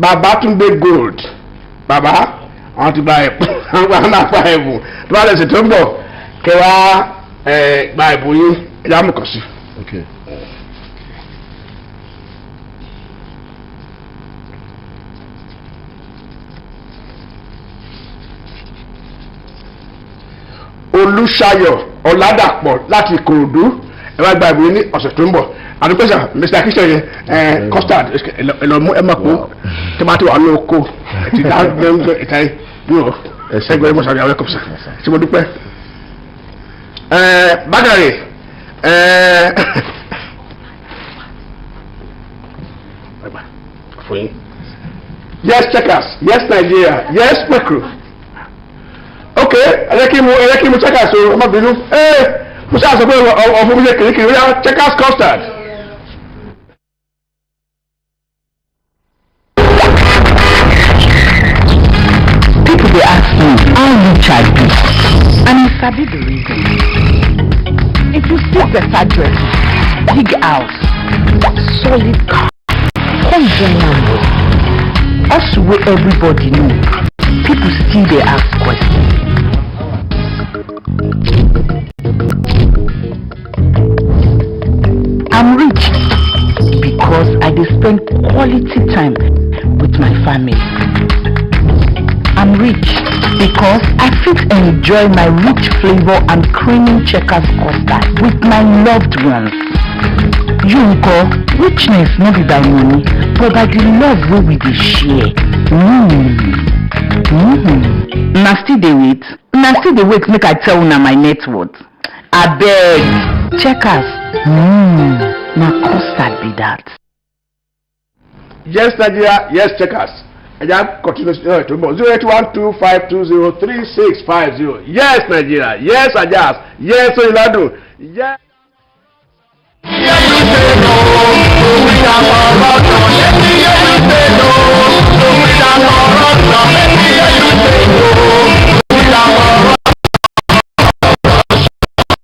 Babátúndé Gold bàbá àwọn ti gba ẹ̀bùn àwọn náà gba ẹ̀bùn tó bá rẹ̀ sì tó ń bọ̀ kẹwàá gba ẹ̀bùn yín ẹ̀dá mú kàn sí. Olúṣayọ̀ Ọládàpọ̀ láti Ìkòròdú ẹ wá gba ẹ̀bùn yín ní ọ̀sẹ̀ tó ń bọ̀ àdúgbòsà Mr. Akíṣẹ́yẹ custard ẹlọmú ẹ máa kó tomato wà ní oko ti dá gbẹngbẹ ìta yóò ẹgbẹ̀rún mọ̀sán àwọn ẹ̀kọ́ tí mo dúpẹ́. Bákàrè yes checkers yes Nigeria yes Pekro ok ẹ kí mu checkers o ọmọbìnrin mo ṣáà sọ pé ọ̀fun mi ṣe kìrìkìrì ó yá checkers custard. People dey ask me how rich I be, and you sabi the reason. If you see better dress, big house, solid car, come join am well. Also wey everybody know, people still dey ask questions. I'm rich because I dey spend quality time with my family. I'm rich because I fit enjoy my rich flavor and creamy checkers custard with my loved ones. You nko, richness no be by money, but by the love wey we dey share. Na still dey wait make I tell una my net worth. Abeg, checkers, na custard be that. Yes Nigeria, yes checkers. Ẹja continue to mo 08125203650. Yes Nigeria, yes Ajax, yes Loyin Ladun, yes. without corruption, let me hear you say no. No, without corruption, let me hear you say no. Without corruption.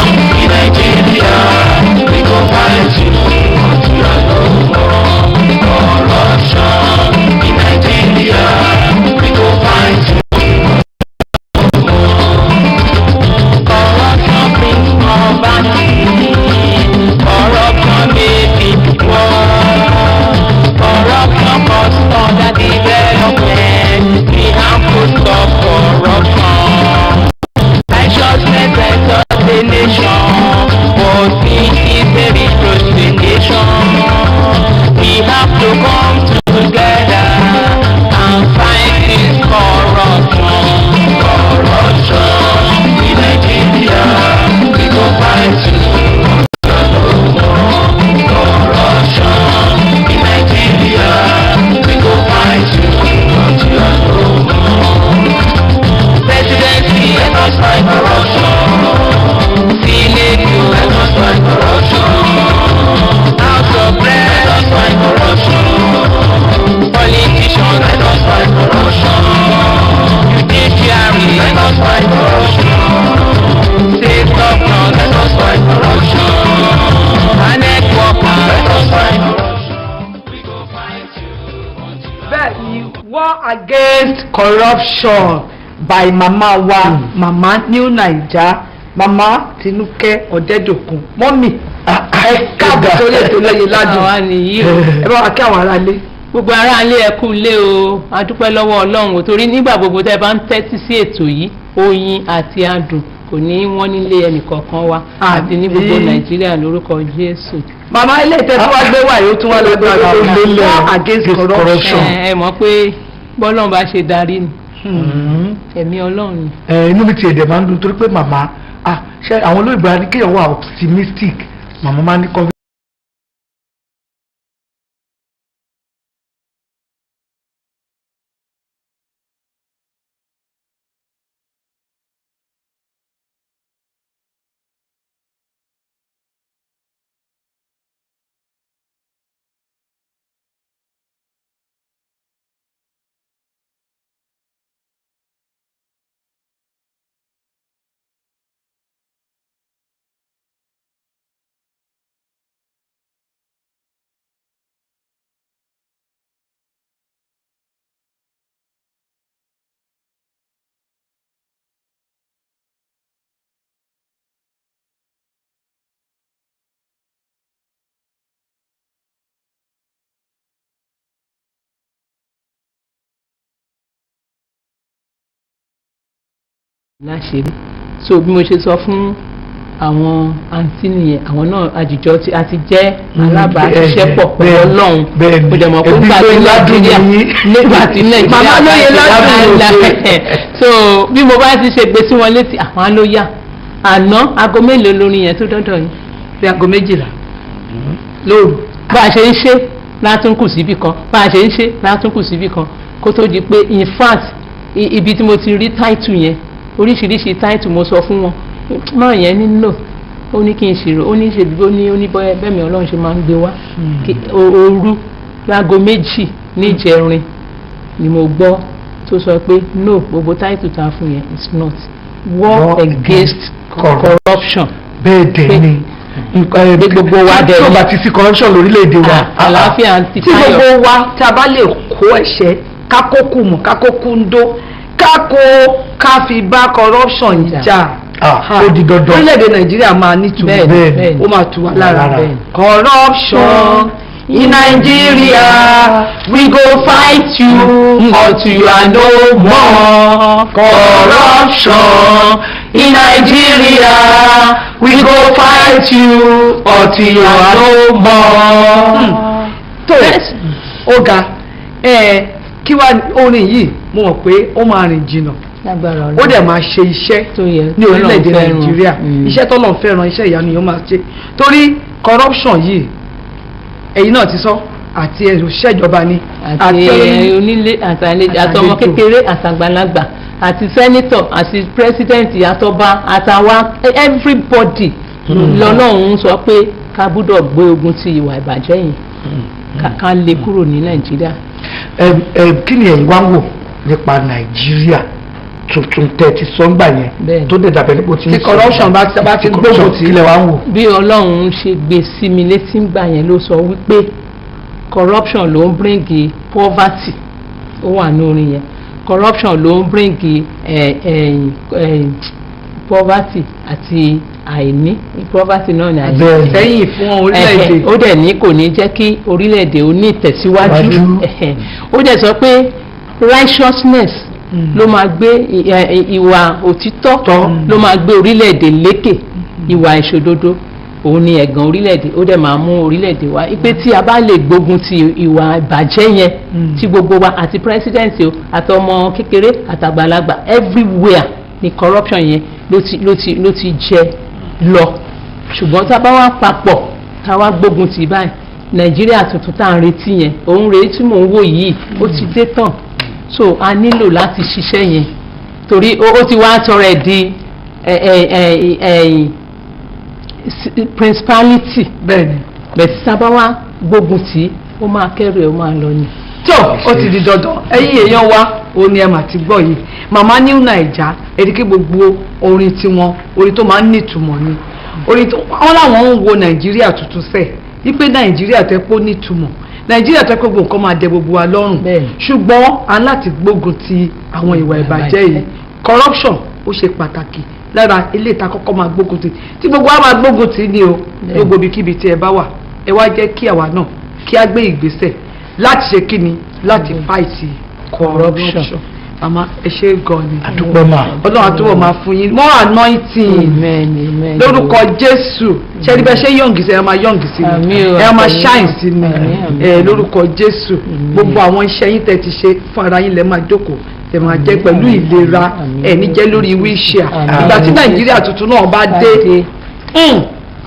In Nigeria, we go fight you until you are no more. Corruption. In Nigeria, we go fight you. Corruption brings poverty. Corruption makes people poor. Corruption causes underdevelopment. We have to stop corruption. Righteousness enters the nation, but sin is a reproach. We have to come together and fight this corruption. Corruption in Nigeria, we go fight you. Corruption in Nigeria, we go fight you until you are no more. Presidency, let us fight corruption. Senate, let us fight corruption. House of Rep, let us fight corruption. Politicians, let us fight corruption. Judiciary, let us fight corruption. State governors, let us fight corruption. Annex workers, let us fight corruption. We go fight you until you are bẹ́ẹ̀ ni war against corruption by mama wa mama new naija mama Tinúkẹ́ Ọ̀dẹ́dòkun mọ́mì ẹ káàbọ̀ sórí ètò Lóyin Ládùn àwa nìyí o ẹ bá wa kí àwọn aráalé. gbogbo aráalé ẹ kú ilé o a dúpẹ́ lọ́wọ́ Ọlọ́run o torí nígbà gbogbo tẹ́ bá ń tẹ́tí sí ètò yìí oyin àti adùn kò ní wọ́n nílé ẹnìkọ̀ọ̀kan wa àti ní gbogbo Nàìjíríà lórúkọ Jésù. màmá ilé ìtẹ́tí wá gbé wà yóò tún wá lágbára war against corruption. ẹ mọ̀ pé bọ́lọ́run bá ṣe darí ni ẹ̀mí Ọlọ́run ni. inú mi ti ẹ̀dẹ̀ máa ń dùn torí pé màmá ṣe àwọn olóyìnbó ní kéèyàn wà optimistic màmá máa ní confidence. láṣẹrí so bí mo ṣe sọ fún àwọn àǹtí nìyẹn àwọn náà àjùjọ tí a ti jẹ́ alábàáṣiṣẹ́pọ̀ pẹ̀lú Ọlọ́run kò dẹ̀ mọ̀ pé nígbà tí Nàìjíríà màmá Lóyin Ládùn so bí mo bá ti ṣe gbé sí wọn létí àwọn alóyà àná aago mélòó lórí yẹn tó dọ́dọ̀ yìí bí aago 12 lóru bá a ṣe ń ṣe látúnkù síbì kan bá a ṣe ń ṣe látúnkù síbì kan kó tó di pé in fact ibi tí mo ti rí táìtù yẹn oríṣiríṣi táìtù mo sọ fún wọn máa yẹn nílò ó ní kí n ṣèrò ó ní ṣèbí ó ní bẹ́ẹ̀mí Ọlọ́run ṣe máa ń gbé wá òru láago 2 níjẹrin ni mo gbọ́ tó sọ pé no gbogbo táìtù tá a fún yẹn is not war against corruption. bẹ́ẹ̀ dẹ̀ ni gbogbo wa dẹ̀ ni tí o bá ti sí corruption lórílẹ̀‐èdè wa àlàáfíà ti tí gbogbo wa tí a bá lè kó ẹ̀ṣẹ̀ kákókù mọ̀ kákókù ń dó ká fi bá corruption jà ó di dandan orílẹ̀-èdè Nàìjíríà máa nítumọ̀ ó máa tù wá lára corruption in Nigeria we go fight you until you are no more. Corruption in Nigeria we go fight you until you are no more. tó ó ga kí wá orin yìí mo mọ̀ pé ó máa rìn jìnnà ó dẹ̀ máa ṣe iṣẹ́ ní orílẹ̀-èdè Nàìjíríà iṣẹ́ tọ́lọ̀ fẹ́ràn iṣẹ́ ìyanu yóò máa ṣe torí corruption yìí ẹ̀yin náà ti sọ àti òṣìṣẹ́ ìjọba ni àti onílé àtàlejò àtọmọ kékeré àtàgbàlagbà àti sẹ́nítọ̀ àti pírẹ́sídẹ̀ǹtì àtọba àtàwa everybody lọ́lọ́run sọ pé ká gbúdọ̀ gbé ogun ti ìwà ìbàjẹ́ yìí ká lè kúrò ní nàìjíríà. kí ni ẹ̀yin wá ń wò nípa nàìjíríà tuntun tẹ́ ti sọ ń gbà yẹn tó dẹ̀ dàbẹ̀ nípo tí ń sọ tí corruption bá ti gbógun tí ilẹ̀ wa ń wò. bí ọlọ́run ṣe gbé sí mi létí ń gbà yẹn ló sọ wípé corruption ló ń bring poverty ó wà ní orin yẹn corruption ló ń bring poverty àti àìní poverty náà ní àìní sẹ́yìn fún orílẹ̀-èdè ó dẹ̀ ní kò ní jẹ́ kí orílẹ̀-èdè ó ní ìtẹ̀síwájú ó dẹ̀ sọ pé righteousness ló máa gbé ìwà òtítọ́ ló máa gbé orílẹ̀-èdè lékè ìwà ìṣòdodo òun ni ẹ̀gàn orílẹ̀-èdè ó dẹ̀ máa mú orílẹ̀-èdè wá pé tí a bá lè gbógun ti ìwà ìbàjẹ́ yẹn tí gbogbo wa àti president o àtọmọ kékeré àtàgbàlagbà everywhere ni corruption yẹn ló ti jẹ lọ ṣùgbọ́n tá a bá wá papọ̀ tá a wá gbógun ti báyìí nàìjíríà tuntun tá à ń retí yẹn òun rèé tí mò ń wò yìí ó ti dé tán so a nílò láti ṣiṣẹ́ yẹn torí ó ti wá tọrọ ẹ̀ di principality bẹ́ẹ̀ni bẹ̀sí sábà wá gbógun tí ó máa kẹ́rù ẹ̀ ó máa lọ ni. tó ó ti di dandan ẹ̀yin èèyàn wa òun ni ẹ mà ti gbọ́ yìí màmá new naija èdèké gbogbo orin tiwọn orin tó máa ń nítumọ̀ ni orin tó wọn làwọn ń wo nàìjíríà tuntun sẹ̀ wípé nàìjíríà tẹ́ pé ó nítumọ̀ nàìjíríà tẹ́ pé gbogbo nǹkan máa dẹ gbogbo wa lọ́rùn ṣùgbọ́n a láti gbógun ti àwọn ìwà ìbàjẹ́ yìí corruption ó ṣe pàtàkì lára ilé ìta kọ́kọ́ máa gbógun ti tí gbogbo wa máa gbógun ti ni o gbogbo ibikíbi tí ẹ bá wà ẹ wá jẹ́ kí àwa náà kí á gbé ìgbésẹ̀ láti ṣe kí ni láti fight corruption mama ẹ ṣe gan ni àdúpẹ́ máa ọlọ́run àtúbọ̀ máa fún yín more anointing lórúkọ jésù ṣẹ́ni bẹ́ẹ̀ ṣe yọ̀ǹgì sí ẹ máa yọ̀ǹgì sí ni ẹ máa shine sí ni lórúkọ jésù gbogbo àwọn iṣẹ́ yín tẹ́ ti ṣe fún ara yín lẹ́ máa jókòó tẹ́ máa jẹ́ pẹ̀lú ìlera ẹ̀ ní jẹ́ lórí wheelchair ìgbà tí nàìjíríà tuntun náà bá dé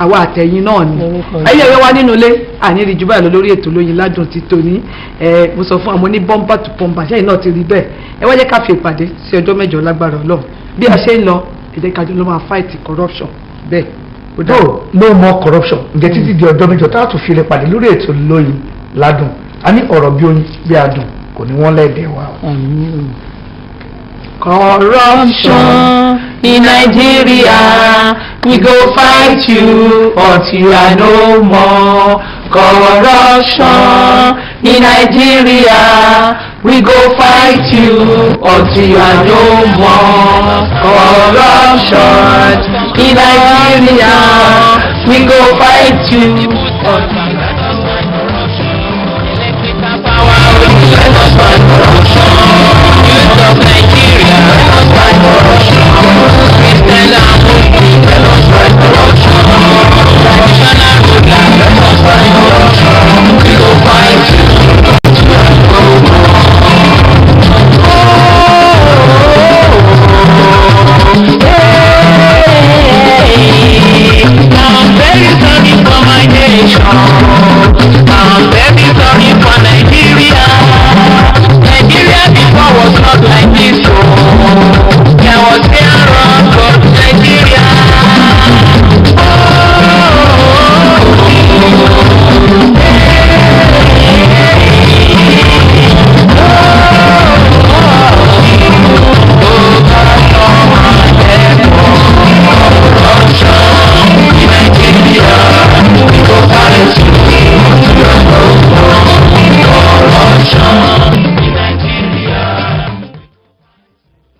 àwa àtẹ̀yìn náà ni ayé ẹ̀rọ wa nínú ilé àníri jù báyìí lọ lórí ètò Lóyin Ládùn ti tòní mo sọ fún àwọn ní bọ́mbà tó pọ́mbà ṣẹ́yìn náà ti rí bẹ́ẹ̀ ẹ wá jẹ́ ká fi ìpàdé sí ọjọ́ mẹ́jọ lágbára ọlọ́run bí a ṣe ń lọ èdè kájọ ló máa fight corruption bẹ́ẹ̀. no more corruption ǹjẹ́ títí di ọjọ́ mẹ́jọ tá a tún fi lè pàdé lórí ètò Lóyin Ládùn a ní ọ̀rọ̀ bí oyin bí adùn kò ní wọ́n lẹ́ẹ̀dẹ̀ wa. Corruption in Nigeria, we go fight you until you are no more. Corruption in Nigeria, we go fight you until you are no more. Corruption in Nigeria, we go fight you.